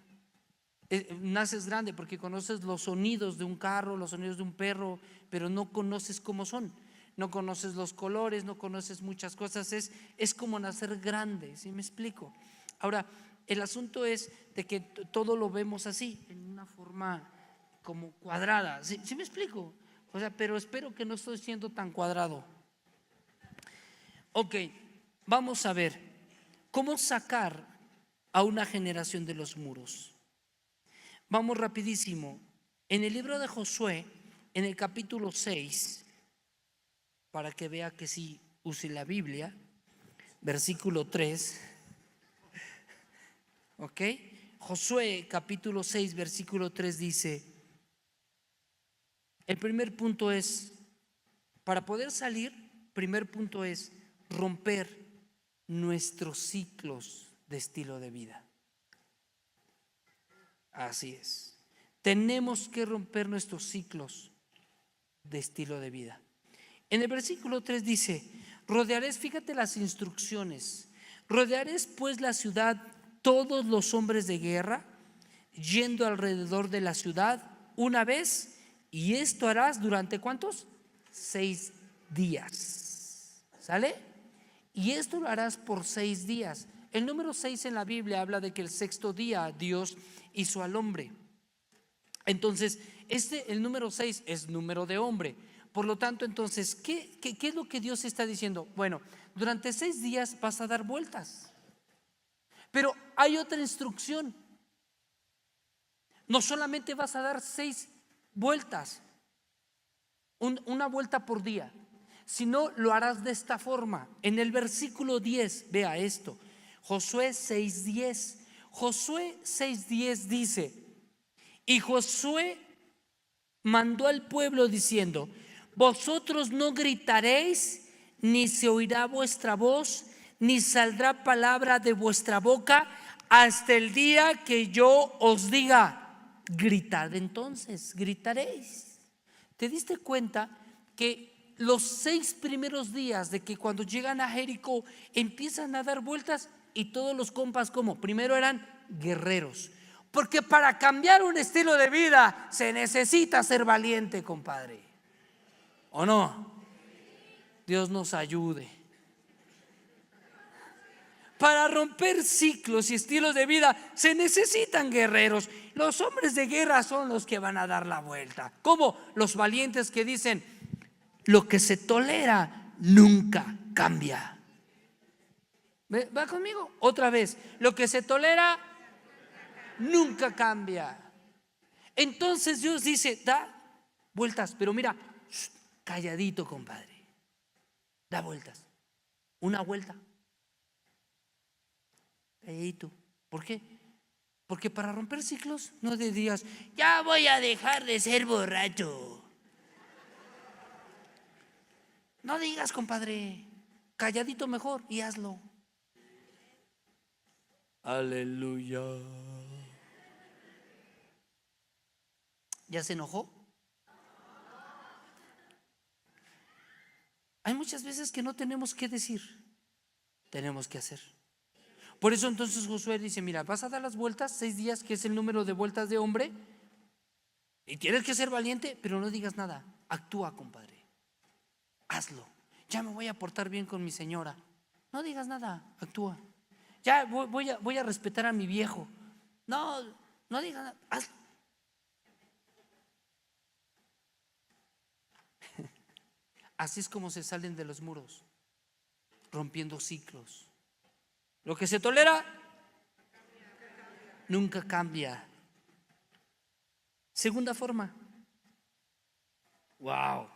Naces grande porque conoces los sonidos de un carro, los sonidos de un perro, pero no conoces cómo son. No conoces los colores, no conoces muchas cosas. Es como nacer grande, ¿sí me explico? Ahora, el asunto es de que todo lo vemos así, en una forma como cuadrada. ¿Sí me explico? O sea, pero espero que no estoy siendo tan cuadrado. Ok, vamos a ver cómo sacar a una generación de los muros. Vamos rapidísimo. En el libro de Josué, en el capítulo 6, para que vea que sí use la Biblia, versículo 3. ¿Ok? Josué capítulo 6, versículo 3 dice, el primer punto es, para poder salir, primer punto es romper nuestros ciclos de estilo de vida. Así es. Tenemos que romper nuestros ciclos de estilo de vida. En el versículo 3 dice, rodearéis, fíjate las instrucciones, rodearéis pues la ciudad todos los hombres de guerra, yendo alrededor de la ciudad una vez, y esto harás durante ¿cuántos? 6 días. ¿Sale? Y esto lo harás por 6 días. El número 6 en la Biblia habla de que el sexto día Dios hizo al hombre. Entonces, el número 6 es número de hombre. Por lo tanto, entonces, ¿qué es lo que Dios está diciendo? Bueno, durante 6 días vas a dar vueltas. Pero hay otra instrucción. No solamente vas a dar 6 vueltas, una vuelta por día, sino lo harás de esta forma. En el versículo 10, vea esto, Josué 6:10. Josué 6:10 dice, y Josué mandó al pueblo diciendo, vosotros no gritaréis, ni se oirá vuestra voz, ni saldrá palabra de vuestra boca hasta el día que yo os diga, gritad entonces, gritaréis. ¿Te diste cuenta que los 6 primeros días de que cuando llegan a Jericó empiezan a dar vueltas y todos los compas como primero eran guerreros? Porque para cambiar un estilo de vida se necesita ser valiente, compadre. ¿O no? Dios nos ayude. Para romper ciclos y estilos de vida se necesitan guerreros. Los hombres de guerra son los que van a dar la vuelta. Como los valientes que dicen, lo que se tolera nunca cambia. ¿Va conmigo? Otra vez, lo que se tolera nunca cambia. Entonces Dios dice, da vueltas, pero mira, calladito, compadre. Da vueltas. Una vuelta. Calladito. ¿Por qué? Porque para romper ciclos no te digas, ya voy a dejar de ser borracho. No digas, compadre. Calladito mejor y hazlo. Aleluya. ¿Ya se enojó? Hay muchas veces que no tenemos que decir, tenemos que hacer. Por eso entonces Josué dice, mira, vas a dar las vueltas, 6 días, que es el número de vueltas de hombre, y tienes que ser valiente, pero no digas nada, actúa, compadre, hazlo. Ya me voy a portar bien con mi señora, no digas nada, actúa. Ya voy a respetar a mi viejo, no digas nada, hazlo. Así es como se salen de los muros, rompiendo ciclos. Lo que se tolera nunca cambia. Segunda forma. Wow.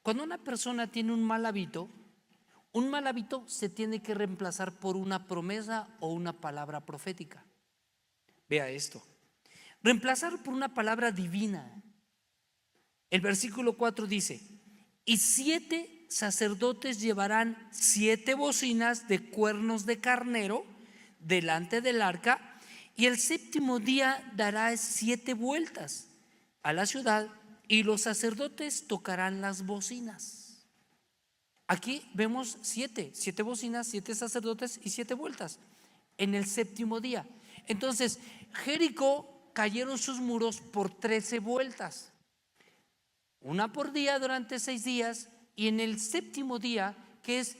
Cuando una persona tiene un mal hábito se tiene que reemplazar por una promesa o una palabra profética. Vea esto. Reemplazar por una palabra divina. El versículo 4 dice: y 7 sacerdotes llevarán 7 bocinas de cuernos de carnero delante del arca, y el séptimo día dará 7 vueltas a la ciudad, y los sacerdotes tocarán las bocinas. Aquí vemos 7 bocinas, 7 sacerdotes y 7 vueltas en el séptimo día. Entonces, Jericó cayeron sus muros por 13 vueltas, una por día durante 6 días, y en el séptimo día, que es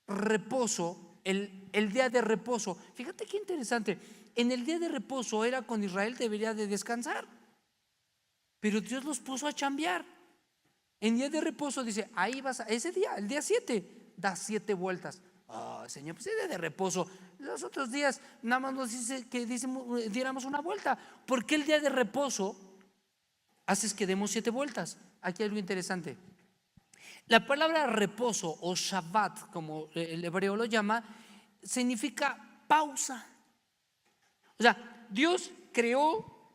reposo, el día de reposo. Fíjate qué interesante. En el día de reposo era cuando Israel debería de descansar, pero Dios los puso a chambear. En día de reposo dice: ahí vas ese día, el día 7, da 7 vueltas. Señor, pues es día de reposo. Los otros días nada más nos dice que diéramos una vuelta. ¿Por qué el día de reposo haces que demos 7 vueltas? Aquí hay algo interesante. La palabra reposo o Shabbat, como el hebreo lo llama, significa pausa. O sea, Dios creó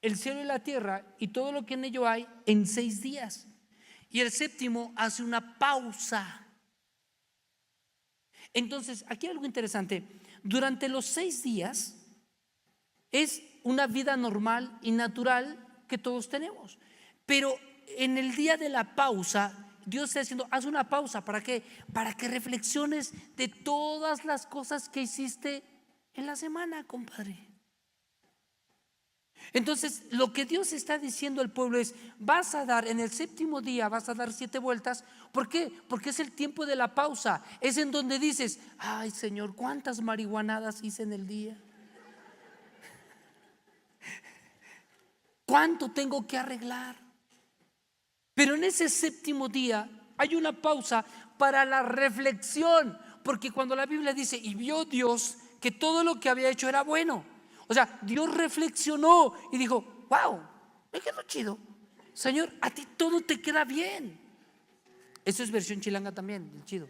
el cielo y la tierra y todo lo que en ello hay en 6 días, y el séptimo hace una pausa. Entonces, aquí hay algo interesante. Durante los 6 días es una vida normal y natural que todos tenemos, pero en el día de la pausa, Dios está diciendo: haz una pausa. ¿Para qué? Para que reflexiones de todas las cosas que hiciste en la semana, compadre. Entonces, lo que Dios está diciendo al pueblo es: vas a dar en el séptimo día, vas a dar 7 vueltas. ¿Por qué? Porque es el tiempo de la pausa. Es en donde dices: ay, Señor, ¿cuántas marihuanadas hice en el día? ¿Cuánto tengo que arreglar? Pero en ese séptimo día hay una pausa para la reflexión, porque cuando la Biblia dice: y vio Dios que todo lo que había hecho era bueno, o sea, Dios reflexionó y dijo: wow, me quedó chido. Señor, a ti todo te queda bien. Eso es versión chilanga también, el chido.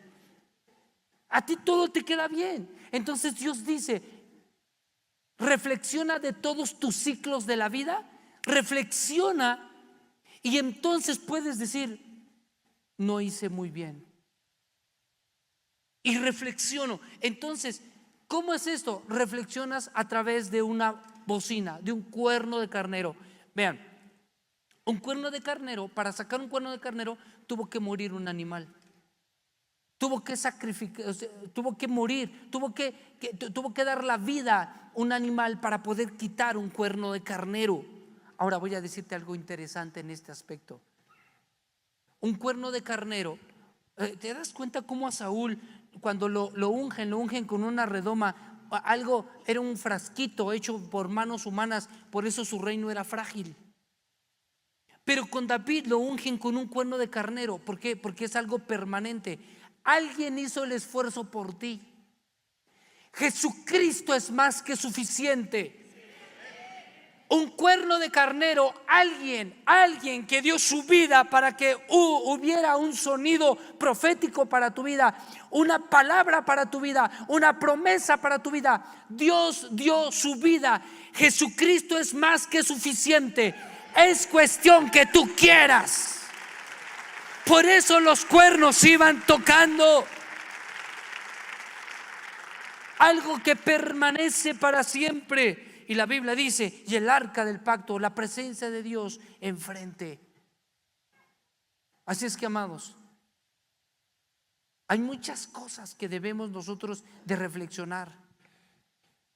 A ti todo te queda bien. Entonces Dios dice: reflexiona de todos tus ciclos de la vida, reflexiona, y entonces puedes decir: no hice muy bien. Y reflexiono. Entonces, ¿cómo es esto? Reflexionas a través de una bocina, de un cuerno de carnero. Vean, un cuerno de carnero, para sacar un cuerno de carnero tuvo que morir un animal. Tuvo que sacrificar, tuvo que morir, tuvo que dar la vida un animal para poder quitar un cuerno de carnero. Ahora voy a decirte algo interesante en este aspecto. Un cuerno de carnero, ¿te das cuenta cómo a Saúl, cuando lo ungen con una redoma? Algo, era un frasquito hecho por manos humanas, por eso su reino era frágil. Pero con David lo ungen con un cuerno de carnero. ¿Por qué? Porque es algo permanente. Alguien hizo el esfuerzo por ti. Jesucristo es más que suficiente. Un cuerno de carnero, alguien que dio su vida para que hubiera un sonido profético para tu vida, una palabra para tu vida, una promesa para tu vida. Dios dio su vida. Jesucristo es más que suficiente. Es cuestión que tú quieras. Por eso los cuernos iban tocando. Algo que permanece para siempre. Y la Biblia dice: y el arca del pacto, la presencia de Dios enfrente. Así es que, amados, hay muchas cosas que debemos nosotros de reflexionar.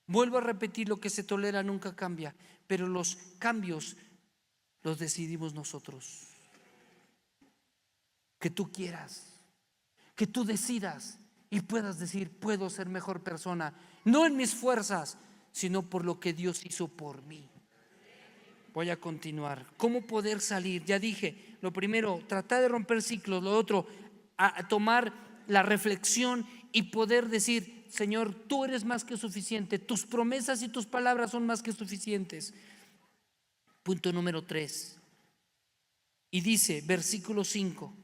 Vuelvo a repetir: lo que se tolera nunca cambia, pero los cambios los decidimos nosotros. Que tú quieras, que tú decidas y puedas decir: puedo ser mejor persona, no en mis fuerzas, sino por lo que Dios hizo por mí. Voy a continuar. ¿Cómo poder salir? Ya dije, lo primero, tratar de romper ciclos. Lo otro, a tomar la reflexión y poder decir: Señor, tú eres más que suficiente. Tus promesas y tus palabras son más que suficientes. Punto número 3. Y dice, versículo 5: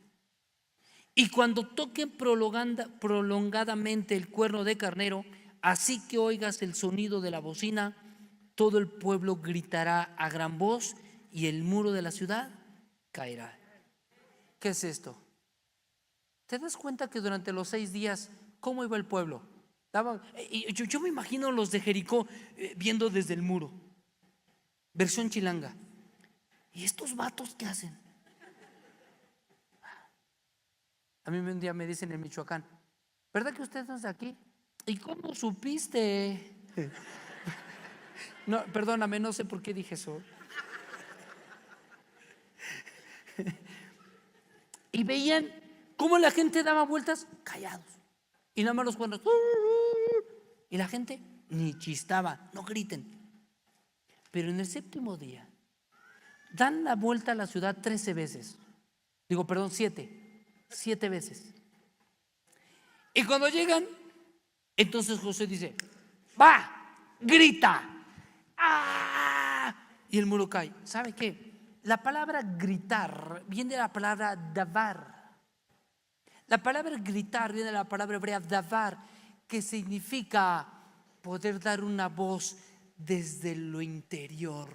y cuando toquen prolongadamente el cuerno de carnero, así que oigas el sonido de la bocina, todo el pueblo gritará a gran voz y el muro de la ciudad caerá. ¿Qué es esto? ¿Te das cuenta que durante los 6 días, cómo iba el pueblo? Yo me imagino los de Jericó viendo desde el muro, versión chilanga. ¿Y estos vatos qué hacen? A mí un día me dicen en Michoacán, ¿verdad que usted no es de aquí? ¿Y cómo supiste? No, perdóname, no sé por qué dije eso. Y veían cómo la gente daba vueltas callados. Y nada más los cuernos. Y la gente ni chistaba, no griten. Pero en el 7º día dan la vuelta a la ciudad 13 veces. Digo, perdón, 7 veces. Y cuando llegan, entonces Josué dice, va, grita. ¡Ah! Y el muro cae. ¿Sabe qué? La palabra gritar viene de la palabra davar. La palabra gritar viene de la palabra hebrea davar, que significa poder dar una voz desde lo interior.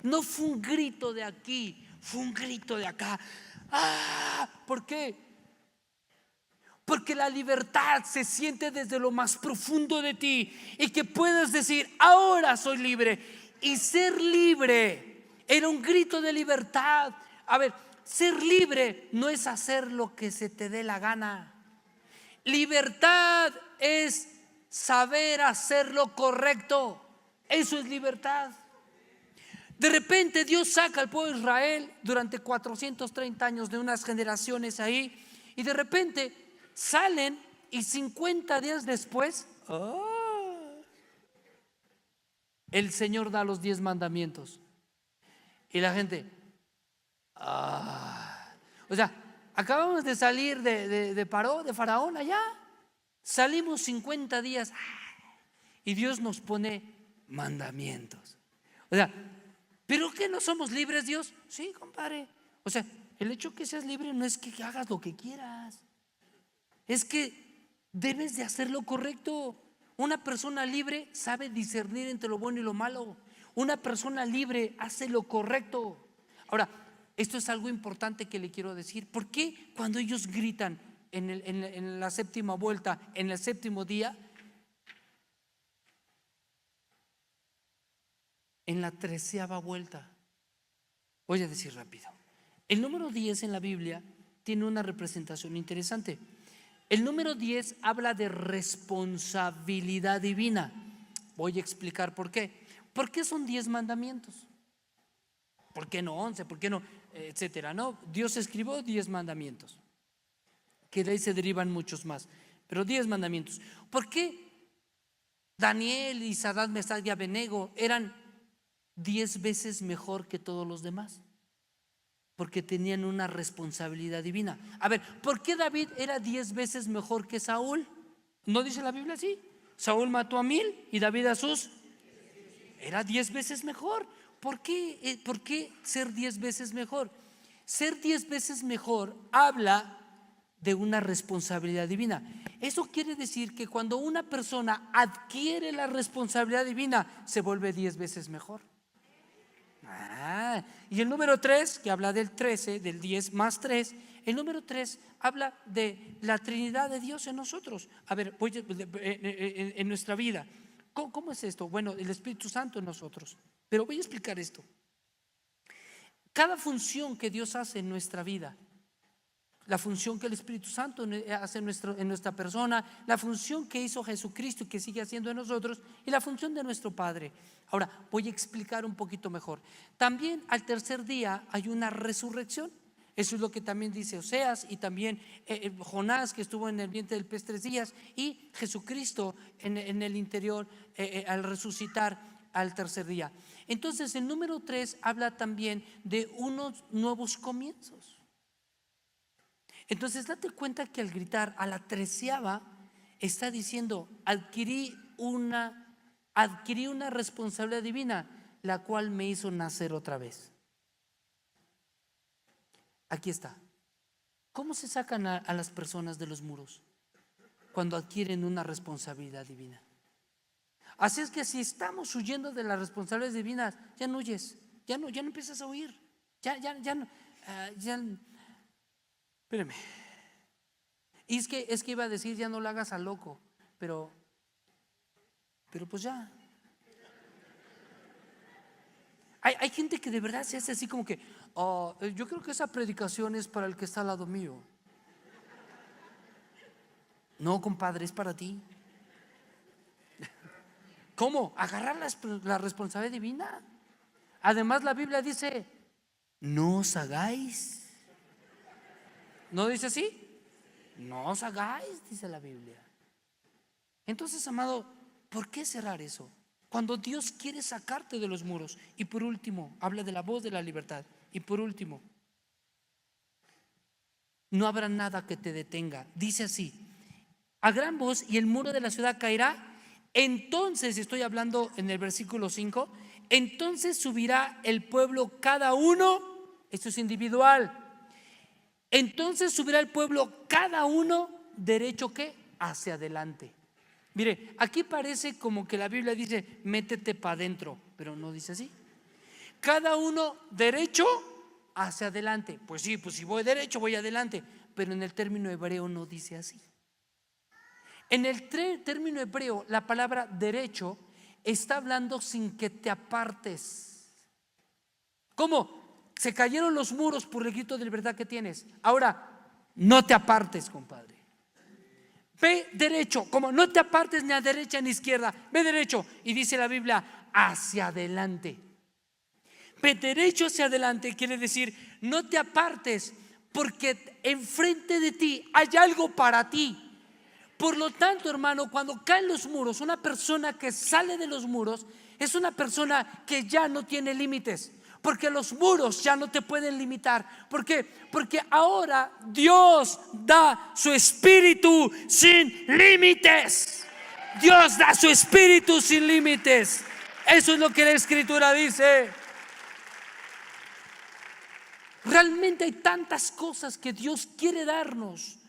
No fue un grito de aquí, fue un grito de acá. ¡Ah! ¿Por qué? Porque la libertad se siente desde lo más profundo de ti y que puedes decir, ahora soy libre. Y ser libre era un grito de libertad. A ver, ser libre no es hacer lo que se te dé la gana. Libertad es saber hacer lo correcto. Eso es libertad. De repente Dios saca al pueblo de Israel durante 430 años de unas generaciones ahí, y de repente salen y 50 días después el Señor da los 10 mandamientos y la gente o sea, acabamos de salir de Faraón allá, salimos 50 días y Dios nos pone mandamientos. O sea, ¿pero qué no somos libres, Dios? Sí, compadre. O sea, el hecho que seas libre no es que hagas lo que quieras, es que debes de hacer lo correcto. Una persona libre sabe discernir entre lo bueno y lo malo. Una persona libre hace lo correcto. Ahora, esto es algo importante que le quiero decir. ¿Por qué cuando ellos gritan en la 7ª vuelta, en el 7º día, en la 13ª vuelta? Voy a decir rápido. El número 10 en la Biblia tiene una representación interesante. El número 10 habla de responsabilidad divina. Voy a explicar por qué. ¿Por qué son 10 mandamientos? ¿Por qué no 11? ¿Por qué no? Etcétera. No, Dios escribió 10 mandamientos, que de ahí se derivan muchos más, pero 10 mandamientos. ¿Por qué Daniel y Sadrach, Mesach y Abednego eran 10 veces mejor que todos los demás? Porque tenían una responsabilidad divina. A ver, ¿por qué David era 10 veces mejor que Saúl? ¿No dice la Biblia así? Saúl mató a 1000 y David a sus. Era 10 veces mejor. ¿Por qué ser 10 veces mejor? Ser 10 veces mejor habla de una responsabilidad divina. Eso quiere decir que cuando una persona adquiere la responsabilidad divina, se vuelve 10 veces mejor. Y el número 3, que habla del 13, del 10 más 3, el número 3 habla de la Trinidad de Dios en nosotros. A ver, en nuestra vida, ¿cómo es esto? Bueno, el Espíritu Santo en nosotros. Pero voy a explicar esto. Cada función que Dios hace en nuestra vida, la función que el Espíritu Santo hace en nuestra persona, la función que hizo Jesucristo y que sigue haciendo en nosotros, y la función de nuestro Padre. Ahora voy a explicar un poquito mejor. También al tercer día hay una resurrección. Eso es lo que también dice Oseas, y también Jonás, que estuvo en el vientre del pez 3 días, y Jesucristo en el interior al resucitar al tercer día. Entonces el número 3 habla también de unos nuevos comienzos. Entonces date cuenta que al gritar a la 13ª está diciendo, adquirí una responsabilidad divina. la cual me hizo nacer otra vez. Aquí está. ¿Cómo se sacan a las personas de los muros? Cuando adquieren una responsabilidad divina. Así es que si estamos huyendo de las responsabilidades divinas, ya no huyes, ya no empiezas a huir, ya no, espérame. Y es que iba a decir, ya no lo hagas a loco, pero pues ya. Hay gente que de verdad se hace así como que, yo creo que esa predicación es para el que está al lado mío. No, compadre, es para ti. ¿Cómo? Agarrar la responsabilidad divina. Además la Biblia dice, no os hagáis. ¿No dice así? No os hagáis, dice la Biblia. Entonces, amado, ¿por qué cerrar eso? Cuando Dios quiere sacarte de los muros. Y por último, habla de la voz de la libertad. Y por último, no habrá nada que te detenga. Dice así, a gran voz y el muro de la ciudad caerá. Entonces, estoy hablando en el versículo 5, entonces subirá el pueblo cada uno, esto es individual, entonces subirá el pueblo cada uno derecho ¿qué? Hacia adelante. Mire, aquí parece como que la Biblia dice métete para adentro, pero no dice así. Cada uno derecho hacia adelante. Pues sí, pues si voy derecho voy adelante, pero en el término hebreo no dice así. En el término hebreo, la palabra derecho está hablando sin que te apartes. ¿Cómo? Se cayeron los muros por el grito de libertad que tienes. Ahora, no te apartes, compadre. Ve derecho, como no te apartes ni a derecha ni a izquierda. Ve derecho. Y dice la Biblia, hacia adelante. Ve derecho hacia adelante quiere decir, no te apartes, porque enfrente de ti hay algo para ti. Por lo tanto, hermano, cuando caen los muros, una persona que sale de los muros es una persona que ya no tiene límites, porque los muros ya no te pueden limitar. ¿Por qué? Porque ahora Dios da su espíritu sin límites. Dios da su espíritu sin límites. Eso es lo que la Escritura dice. Realmente hay tantas cosas que Dios quiere darnos.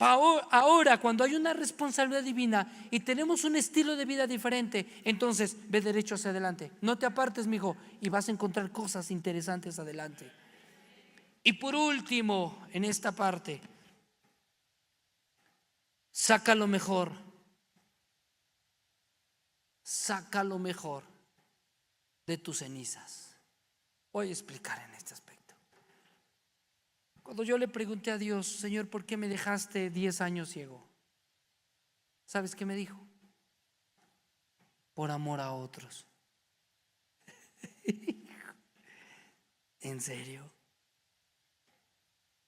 Ahora, cuando hay una responsabilidad divina y tenemos un estilo de vida diferente, entonces ve derecho hacia adelante. No te apartes, mijo, y vas a encontrar cosas interesantes adelante. Y por último, en esta parte, saca lo mejor. Saca lo mejor de tus cenizas. Voy a explicar en este aspecto. Cuando yo le pregunté a Dios, Señor, ¿por qué me dejaste 10 años ciego? ¿Sabes qué me dijo? Por amor a otros. ¿En serio?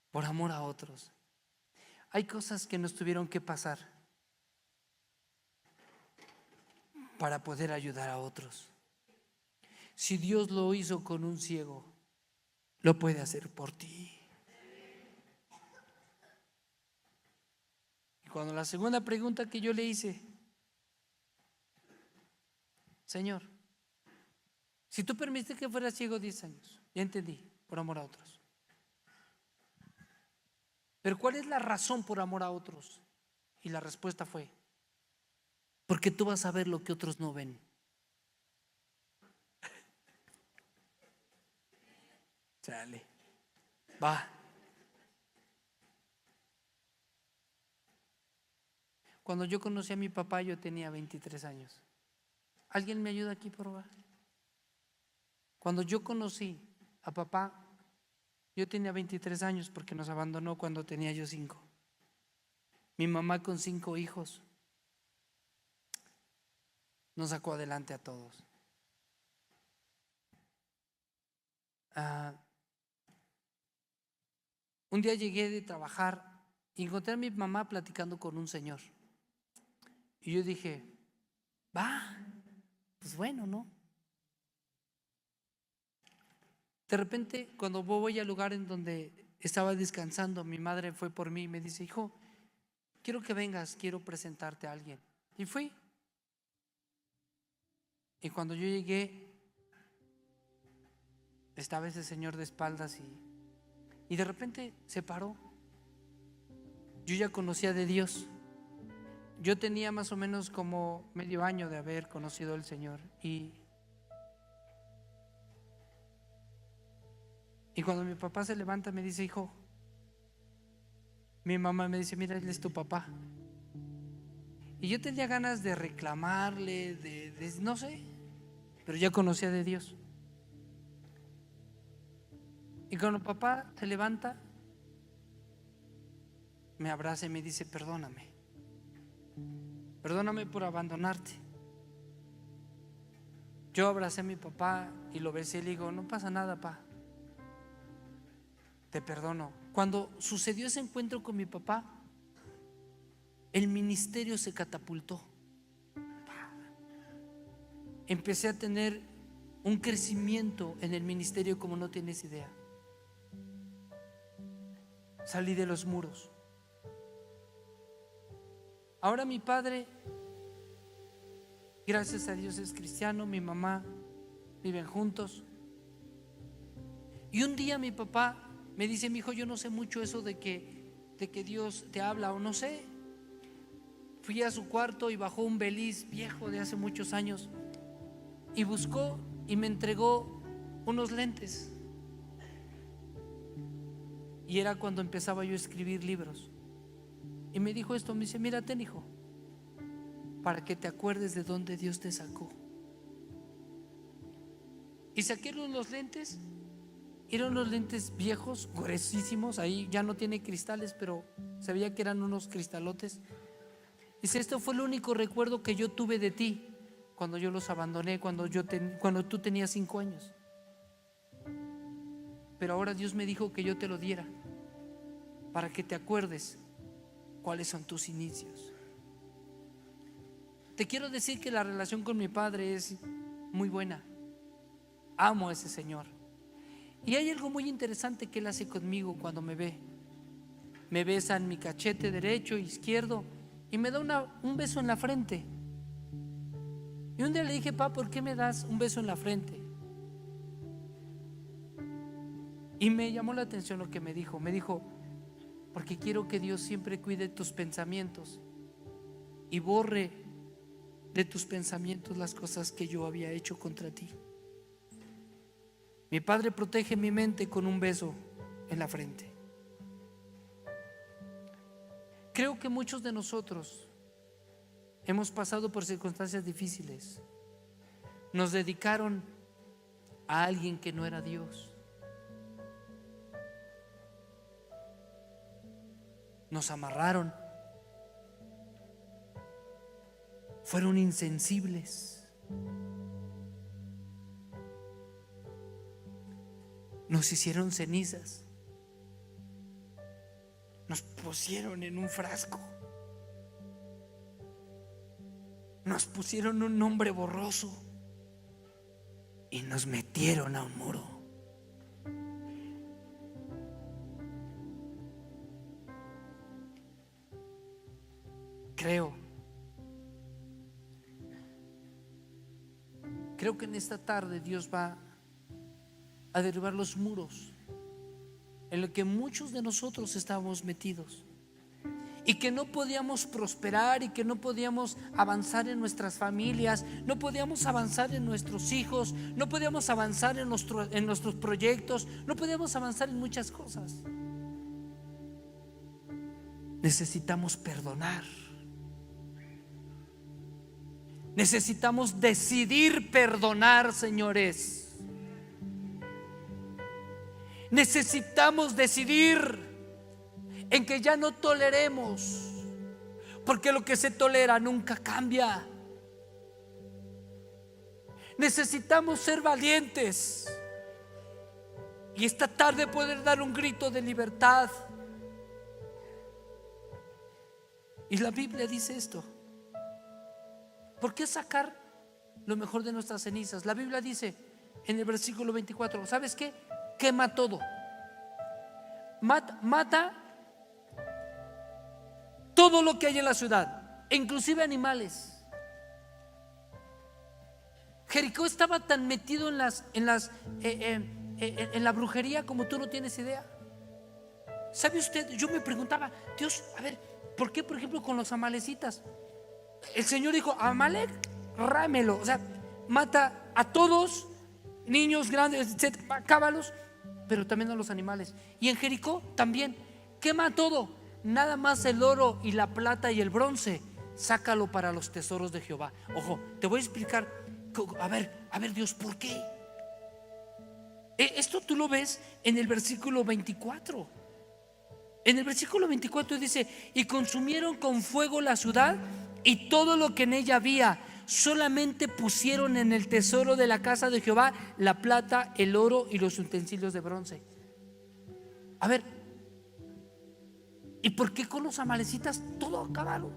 Por amor a otros. Hay cosas que nos tuvieron que pasar para poder ayudar a otros. Si Dios lo hizo con un ciego, lo puede hacer por ti. Y cuando la segunda pregunta que yo le hice, Señor, si tú permitiste que fuera ciego 10 años, ya entendí, por amor a otros. Pero ¿cuál es la razón por amor a otros? Y la respuesta fue, porque tú vas a ver lo que otros no ven. Chale, va. Cuando yo conocí a mi papá yo tenía 23 años. ¿Alguien me ayuda aquí, por favor? Cuando yo conocí a papá, yo tenía 23 años porque nos abandonó cuando tenía yo 5. Mi mamá con 5 hijos nos sacó adelante a todos. Un día llegué de trabajar y encontré a mi mamá platicando con un señor. Y yo dije, pues bueno, ¿no? De repente, cuando voy al lugar en donde estaba descansando, mi madre fue por mí y me dice, hijo, quiero que vengas, quiero presentarte a alguien. Y fui. Y cuando yo llegué, Estaba ese señor de espaldas y de repente se paró. Yo ya conocía de Dios. Yo tenía más o menos como medio año de haber conocido al Señor. Y cuando mi papá se levanta me dice: hijo, mi mamá me dice: mira, él es tu papá. Y yo tenía ganas de reclamarle, de no sé, pero ya conocía de Dios. Y cuando papá se levanta, me abraza y me dice: perdóname por abandonarte. Yo abracé a mi papá y lo besé y le digo: no pasa nada, pa, te perdono. Cuando sucedió ese encuentro con mi papá, el ministerio se catapultó. Empecé a tener un crecimiento en el ministerio como no tienes idea. Salí de los muros. Ahora mi padre, gracias a Dios, es cristiano. Mi mamá, viven juntos. Y un día mi papá me dice: mi hijo, yo no sé mucho eso de que Dios te habla, o no sé. Fui a su cuarto y bajó un beliz viejo de hace muchos años y buscó y me entregó unos lentes. Y era cuando empezaba yo a escribir libros. Y me dijo esto, me dice: mira, ten, hijo, para que te acuerdes de dónde Dios te sacó. Y saqué los lentes. Eran unos lentes viejos, gruesísimos. Ahí ya no tiene cristales, pero se veía que eran unos cristalotes. Dice: esto fue el único recuerdo que yo tuve de ti cuando yo los abandoné, cuando tú tenías 5 años. Pero ahora Dios me dijo que yo te lo diera para que te acuerdes cuáles son tus inicios. Te quiero decir que la relación con mi padre es muy buena. Amo a ese señor. Y hay algo muy interesante que él hace conmigo cuando me ve. Me besa en mi cachete derecho e izquierdo y me da un beso en la frente. Y un día le dije: papá, ¿por qué me das un beso en la frente? Y me llamó la atención lo que me dijo. Me dijo: porque quiero que Dios siempre cuide tus pensamientos y borre de tus pensamientos las cosas que yo había hecho contra ti. Mi padre protege mi mente con un beso en la frente. Creo que muchos de nosotros hemos pasado por circunstancias difíciles. Nos dedicaron a alguien que no era Dios. Nos amarraron. Fueron insensibles. Nos hicieron cenizas. Nos pusieron en un frasco. Nos pusieron un nombre borroso y nos metieron a un muro. Creo que en esta tarde Dios va a derribar los muros en los que muchos de nosotros estábamos metidos y que no podíamos prosperar y que no podíamos avanzar en nuestras familias, no podíamos avanzar en nuestros hijos, no podíamos avanzar en nuestros proyectos, no podíamos avanzar en muchas cosas. Necesitamos perdonar. Necesitamos decidir perdonar, señores. Necesitamos decidir en que ya no toleremos, porque lo que se tolera nunca cambia. Necesitamos ser valientes y esta tarde poder dar un grito de libertad. Y la Biblia dice esto: ¿por qué sacar lo mejor de nuestras cenizas? La Biblia dice en el versículo 24: ¿sabes qué? Quema todo. Mata todo lo que hay en la ciudad, inclusive animales. Jericó estaba tan metido en en la brujería como tú no tienes idea. ¿Sabe usted? Yo me preguntaba, Dios, a ver, ¿por qué por ejemplo con los amalecitas? El Señor dijo, Amalek, rámelo, o sea, mata a todos, niños, grandes, etcétera, acábalos, pero también a los animales. Y en Jericó también, quema todo, nada más el oro y la plata y el bronce, sácalo para los tesoros de Jehová. Ojo, te voy a explicar, a ver Dios, ¿por qué? Esto tú lo ves en el versículo 24. En el versículo 24 dice: y consumieron con fuego la ciudad y todo lo que en ella había, solamente pusieron en el tesoro de la casa de Jehová la plata, el oro y los utensilios de bronce. A ver, ¿y por qué con los amalecitas todo acabaron?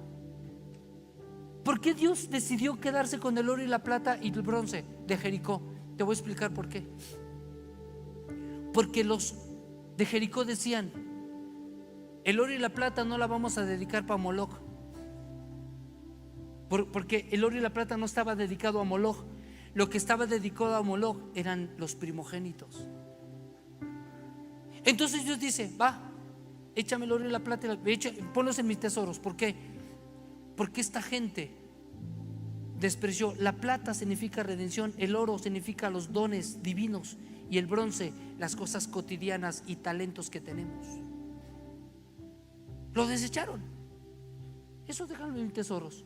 ¿Por qué Dios decidió quedarse con el oro y la plata y el bronce de Jericó? Te voy a explicar por qué. Porque los de Jericó decían: el oro y la plata no la vamos a dedicar para Moloch, porque el oro y la plata no estaba dedicado a Moloch. Lo que estaba dedicado a Moloch eran los primogénitos. Entonces Dios dice: va, échame el oro y la plata, ponlos en mis tesoros. ¿Por qué? Porque esta gente despreció. La plata significa redención, el oro significa los dones divinos y el bronce las cosas cotidianas y talentos que tenemos. Lo desecharon. Eso déjalo en tesoros,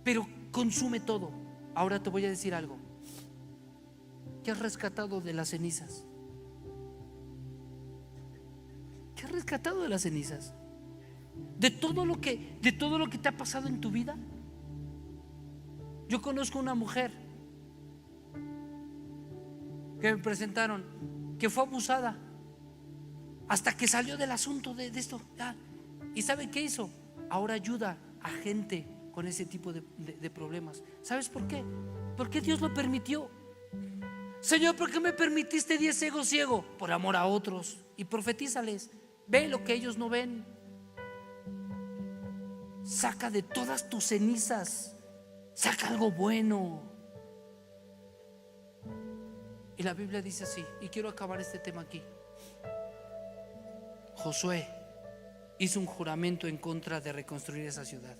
pero consume todo. Ahora te voy a decir algo. ¿Qué has rescatado de las cenizas? ¿Qué has rescatado de las cenizas? De todo lo que te ha pasado en tu vida. Yo conozco una mujer que me presentaron, que fue abusada hasta que salió del asunto de esto. ¿Y sabe qué hizo? Ahora ayuda a gente con ese tipo de problemas. ¿Sabes por qué? Porque Dios lo permitió. Señor, ¿por qué me permitiste 10 ciegos ciegos? Por amor a otros. Y profetízales, ve lo que ellos no ven. Saca de todas tus cenizas, saca algo bueno. Y la Biblia dice así, y quiero acabar este tema aquí. Josué hizo un juramento en contra de reconstruir esa ciudad.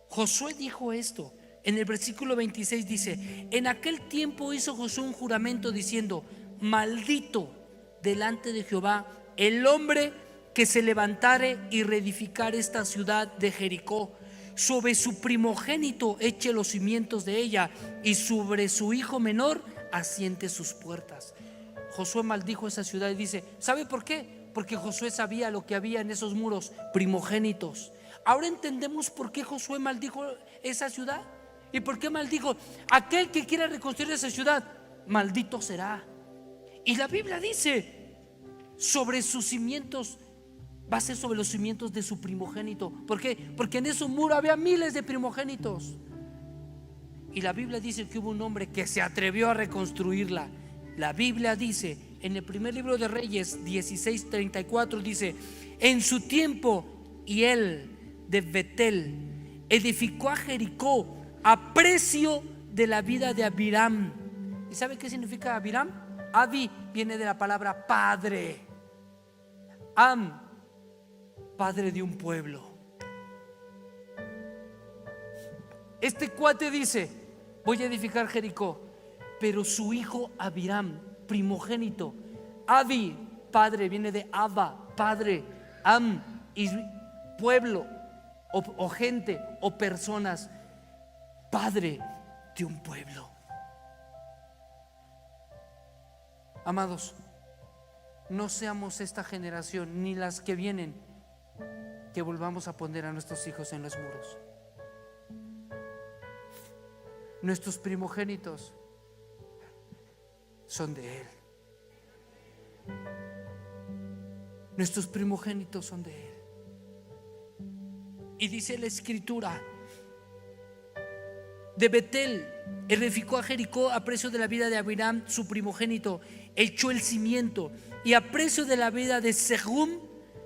Josué dijo esto. En el versículo 26 dice: en aquel tiempo hizo Josué un juramento diciendo: maldito delante de Jehová el hombre que se levantare y reedificare esta ciudad de Jericó. Sobre su primogénito eche los cimientos de ella, y sobre su hijo menor asiente sus puertas. Josué maldijo esa ciudad y dice: ¿sabe por qué? Porque Josué sabía lo que había en esos muros: primogénitos. Ahora entendemos por qué Josué maldijo esa ciudad y por qué maldijo: aquel que quiera reconstruir esa ciudad, maldito será. Y la Biblia dice: sobre sus cimientos, va a ser sobre los cimientos de su primogénito. ¿Por qué? Porque en ese muro había miles de primogénitos. Y la Biblia dice que hubo un hombre que se atrevió a reconstruirla. La Biblia dice en el primer libro de Reyes 16:34, dice: en su tiempo Hiel de Betel edificó a Jericó a precio de la vida de Abiram. ¿Y sabe qué significa Abiram? Abi viene de la palabra padre. Am, padre de un pueblo. Este cuate dice: voy a edificar Jericó, pero su hijo Abiram, primogénito. Abi, padre, viene de Abba, padre. Am, y pueblo o gente o personas, padre de un pueblo. Amados, no seamos esta generación ni las que vienen que volvamos a poner a nuestros hijos en los muros. Nuestros primogénitos son de Él. Nuestros primogénitos son de Él. Y dice la Escritura: de Betel edificó a Jericó a precio de la vida de Abiram, su primogénito, echó el cimiento, y a precio de la vida de Sehum,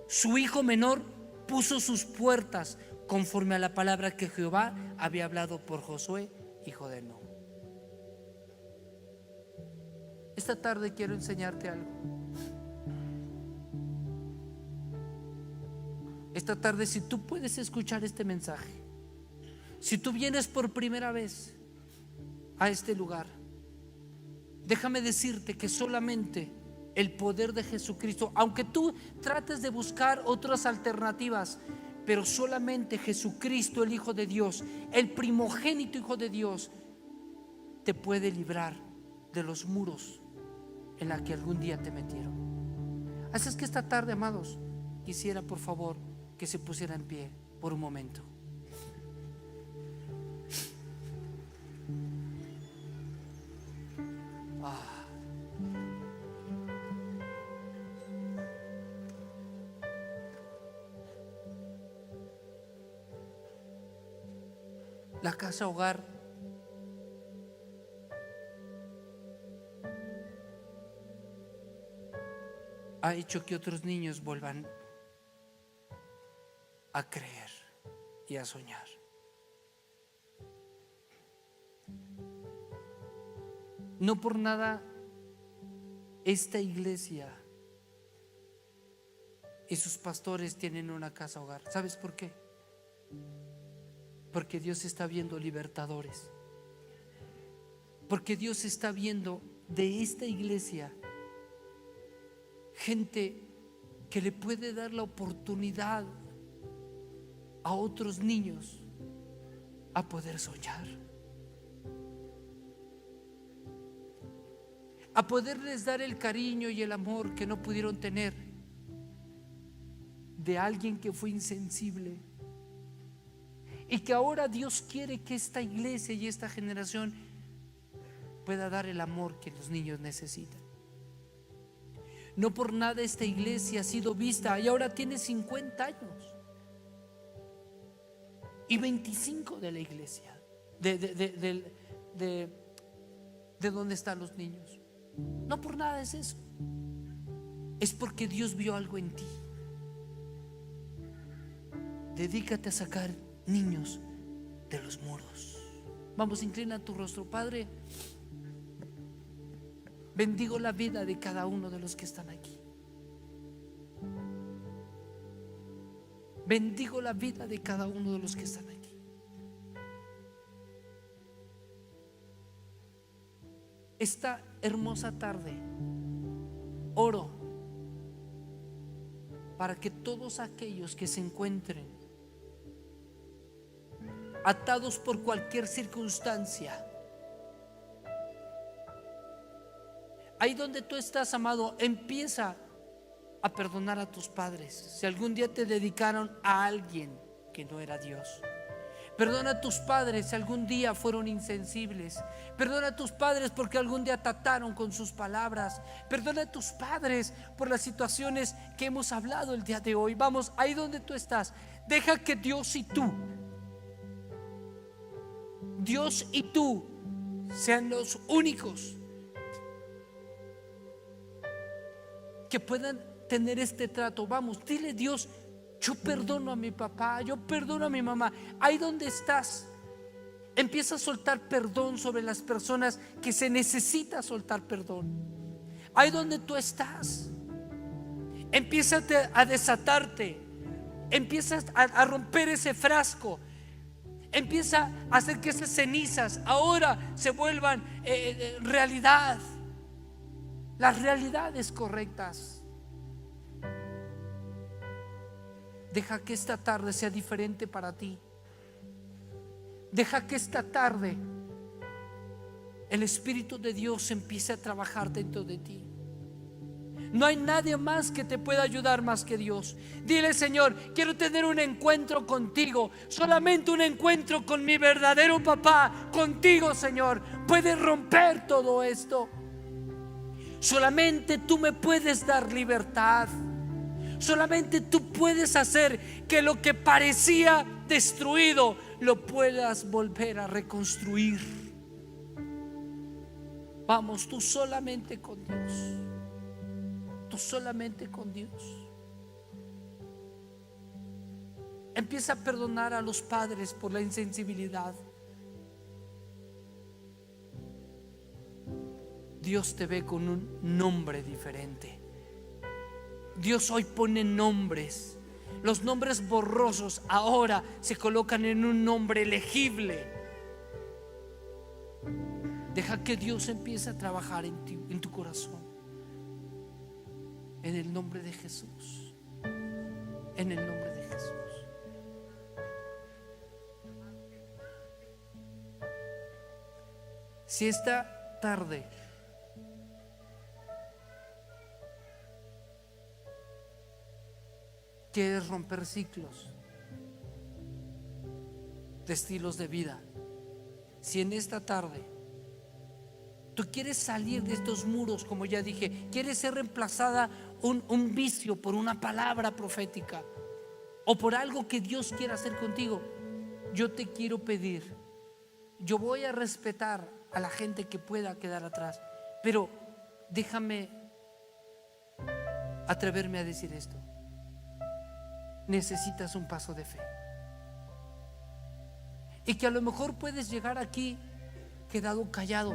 su hijo menor, puso sus puertas, conforme a la palabra que Jehová había hablado por Josué, hijo de Nun. Esta tarde quiero enseñarte algo. Esta tarde, si tú puedes escuchar este mensaje, si tú vienes por primera vez a este lugar, déjame decirte que solamente el poder de Jesucristo, aunque tú trates de buscar otras alternativas, pero solamente Jesucristo, el Hijo de Dios, el primogénito Hijo de Dios, te puede librar de los muros en la que algún día te metieron. Así es que esta tarde, amados, quisiera por favor que se pusiera en pie por un momento. La casa hogar ha hecho que otros niños vuelvan a creer y a soñar. No por nada esta iglesia y sus pastores tienen una casa hogar. ¿Sabes por qué? Porque Dios está viendo libertadores. Porque Dios está viendo de esta iglesia gente que le puede dar la oportunidad a otros niños a poder soñar, a poderles dar el cariño y el amor que no pudieron tener de alguien que fue insensible, y que ahora Dios quiere que esta iglesia y esta generación pueda dar el amor que los niños necesitan. No por nada esta iglesia ha sido vista y ahora tiene 50 años y 25 de la iglesia, de donde están los niños. No por nada es eso. Es porque Dios vio algo en ti. Dedícate a sacar niños de los muros. Vamos, inclina tu rostro. Padre, bendigo la vida de cada uno de los que están aquí. Bendigo la vida de cada uno de los que están aquí. Esta hermosa tarde oro para que todos aquellos que se encuentren atados por cualquier circunstancia, ahí donde tú estás, amado, empieza a perdonar a tus padres. Si algún día te dedicaron a alguien que no era Dios, perdona a tus padres si algún día fueron insensibles. Perdona a tus padres porque algún día trataron con sus palabras. Perdona a tus padres por las situaciones que hemos hablado el día de hoy. Vamos, ahí donde tú estás, deja que Dios y tú sean los únicos que puedan tener este trato. Vamos, dile: Dios, yo perdono a mi papá, yo perdono a mi mamá. Ahí donde estás, empieza a soltar perdón sobre las personas que se necesita soltar perdón. Ahí donde tú estás, empieza a desatarte, empieza a romper ese frasco. Empieza a hacer que esas cenizas ahora se vuelvan realidad, las realidades correctas. Deja que esta tarde sea diferente para ti. Deja que esta tarde el Espíritu de Dios empiece a trabajar dentro de ti. No hay nadie más que te pueda ayudar más que Dios. Dile: Señor, quiero tener un encuentro contigo, solamente un encuentro con mi verdadero papá. Contigo, Señor, puedes romper todo esto. Solamente tú me puedes dar libertad. Solamente tú puedes hacer que lo que parecía destruido lo puedas volver a reconstruir. Vamos, tú solamente con Dios. Tú solamente con Dios. Empieza a perdonar a los padres por la insensibilidad. Dios te ve con un nombre diferente. Dios hoy pone nombres. Los nombres borrosos ahora se colocan en un nombre legible. Deja que Dios empiece a trabajar en ti, en tu corazón. En el nombre de Jesús. En el nombre de Jesús. Si esta tarde quieres romper ciclos de estilos de vida, si en esta tarde tú quieres salir de estos muros, como ya dije, quieres ser reemplazada un vicio por una palabra profética o por algo que Dios quiera hacer contigo, yo te quiero pedir, yo voy a respetar a la gente que pueda quedar atrás, pero déjame atreverme a decir esto. Necesitas un paso de fe, y que a lo mejor puedes llegar aquí quedado callado,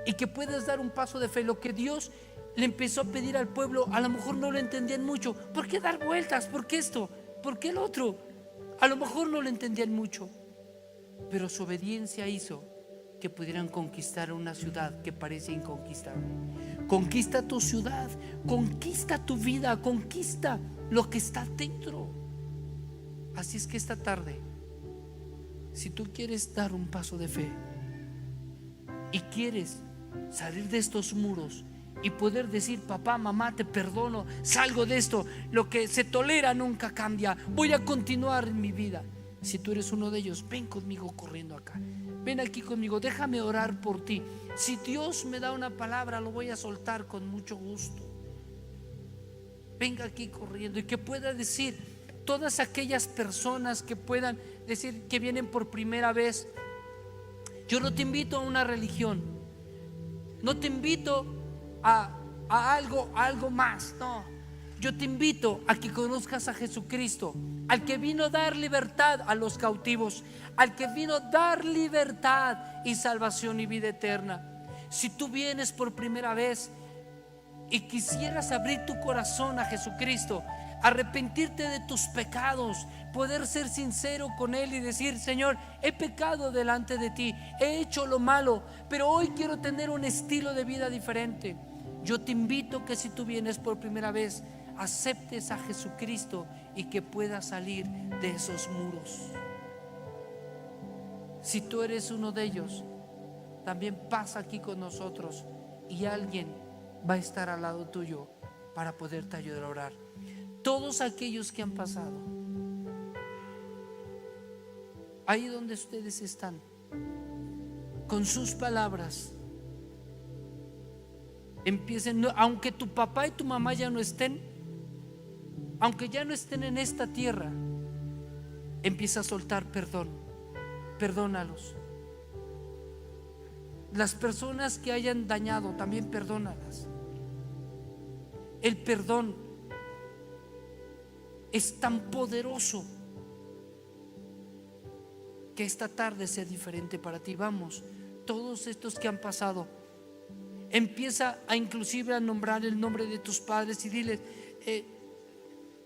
y que puedes dar un paso de fe. Lo que Dios le empezó a pedir al pueblo, a lo mejor no lo entendían mucho. ¿Por qué dar vueltas? ¿Por qué esto? ¿Por qué el otro? A lo mejor no lo entendían mucho, pero su obediencia hizo que pudieran conquistar una ciudad que parece inconquistable. Conquista tu ciudad, conquista tu vida, conquista lo que está dentro. Así es que esta tarde, si tú quieres dar un paso de fe y quieres salir de estos muros y poder decir: papá, mamá, te perdono, salgo de esto, lo que se tolera nunca cambia, voy a continuar en mi vida. Si tú eres uno de ellos, ven conmigo corriendo acá, ven aquí conmigo, déjame orar por ti. Si Dios me da una palabra, lo voy a soltar con mucho gusto. Venga aquí corriendo, y que pueda decir todas aquellas personas que puedan decir que vienen por primera vez: yo no te invito a una religión, no te invito a algo más, no. Yo te invito a que conozcas a Jesucristo, al que vino a dar libertad a los cautivos, al que vino a dar libertad y salvación y vida eterna. Si tú vienes por primera vez y quisieras abrir tu corazón a Jesucristo, arrepentirte de tus pecados, poder ser sincero con Él y decir: Señor, he pecado delante de ti, he hecho lo malo, pero hoy quiero tener un estilo de vida diferente. Yo te invito que si tú vienes por primera vez, aceptes a Jesucristo y que puedas salir de esos muros. Si tú eres uno de ellos, también pasa aquí con nosotros y alguien va a estar al lado tuyo para poderte ayudar a orar. Todos aquellos que han pasado, ahí donde ustedes están, con sus palabras, empiecen, aunque tu papá y tu mamá ya no estén, aunque ya no estén en esta tierra, empieza a soltar perdón, perdónalos. Las personas que hayan dañado, también perdónalas. El perdón es tan poderoso que esta tarde sea diferente para ti. Vamos, todos estos que han pasado, empieza a inclusive a nombrar el nombre de tus padres y diles: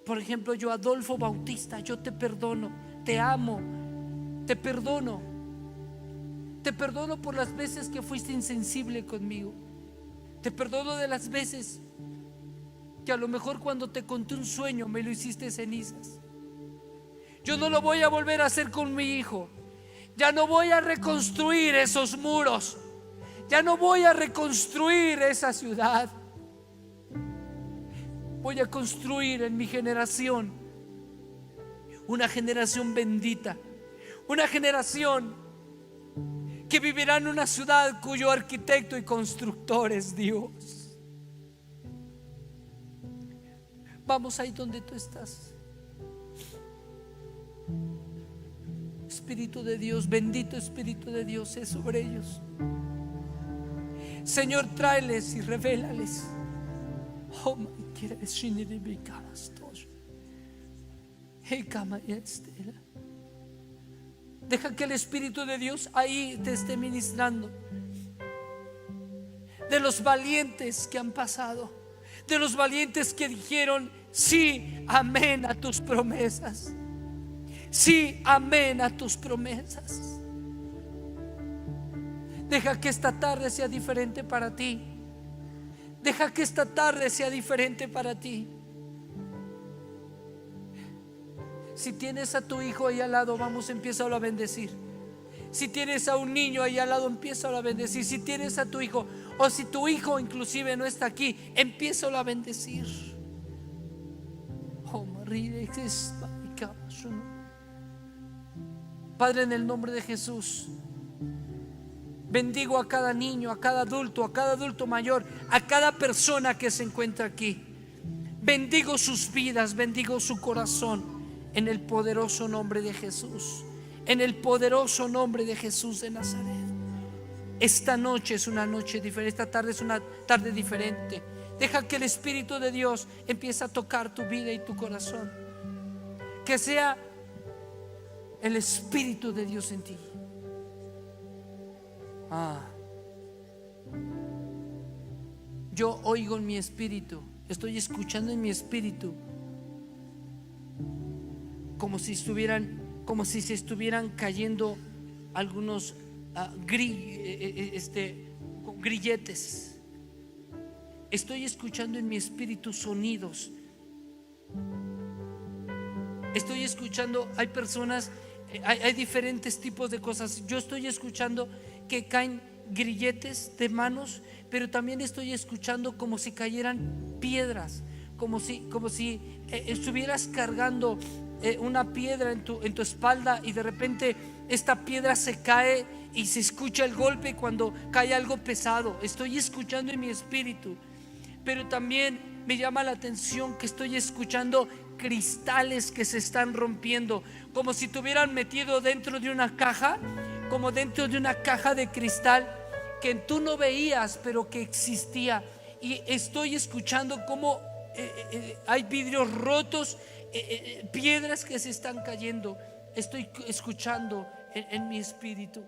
por ejemplo, yo, Adolfo Bautista, yo te perdono, te amo, te perdono. Te perdono por las veces que fuiste insensible conmigo. Te perdono de las veces que a lo mejor cuando te conté un sueño me lo hiciste cenizas. Yo no lo voy a volver a hacer con mi hijo. Ya no voy a reconstruir esos muros. Ya no voy a reconstruir esa ciudad. Voy a construir en mi generación una generación bendita, una generación que vivirá en una ciudad cuyo arquitecto y constructor es Dios. Vamos ahí donde tú estás. Espíritu de Dios, bendito Espíritu de Dios, es sobre ellos. Señor, tráeles y revélales. Deja que el Espíritu de Dios ahí te esté ministrando. de los valientes que han pasado, de los valientes que dijeron sí, amén a tus promesas. Sí, amén a tus promesas. Deja que esta tarde sea diferente para ti. Deja que esta tarde sea diferente para ti. Si tienes a tu hijo ahí al lado, vamos, empiézalo a bendecir. Si tienes a un niño ahí al lado, empiézalo a bendecir. Si tienes a tu hijo, o si tu hijo inclusive no está aquí, empiézalo a bendecir. Padre, en el nombre de Jesús, bendigo a cada niño, a cada adulto mayor, a cada persona que se encuentra aquí. Bendigo sus vidas, bendigo su corazón, en el poderoso nombre de Jesús. En el poderoso nombre de Jesús de Nazaret. Esta noche es una noche diferente, esta tarde es una tarde diferente. Deja que el Espíritu de Dios empiece a tocar tu vida y tu corazón. Que sea el Espíritu de Dios en ti. Yo oigo en mi espíritu, estoy escuchando en mi espíritu, como si se estuvieran cayendo algunos grilletes. Estoy escuchando en mi espíritu sonidos. Estoy escuchando, hay personas, hay diferentes tipos de cosas. Yo estoy escuchando que caen grilletes de manos, pero también estoy escuchando como si cayeran piedras, como si estuvieras cargando una piedra en tu espalda, y de repente esta piedra se cae y se escucha el golpe cuando cae algo pesado. Estoy escuchando en mi espíritu, pero también me llama la atención que estoy escuchando cristales que se están rompiendo, como si te hubieran metido dentro de una caja, como dentro de una caja de cristal que tú no veías pero que existía. Y estoy escuchando como hay vidrios rotos, piedras que se están cayendo. Estoy escuchando en mi espíritu.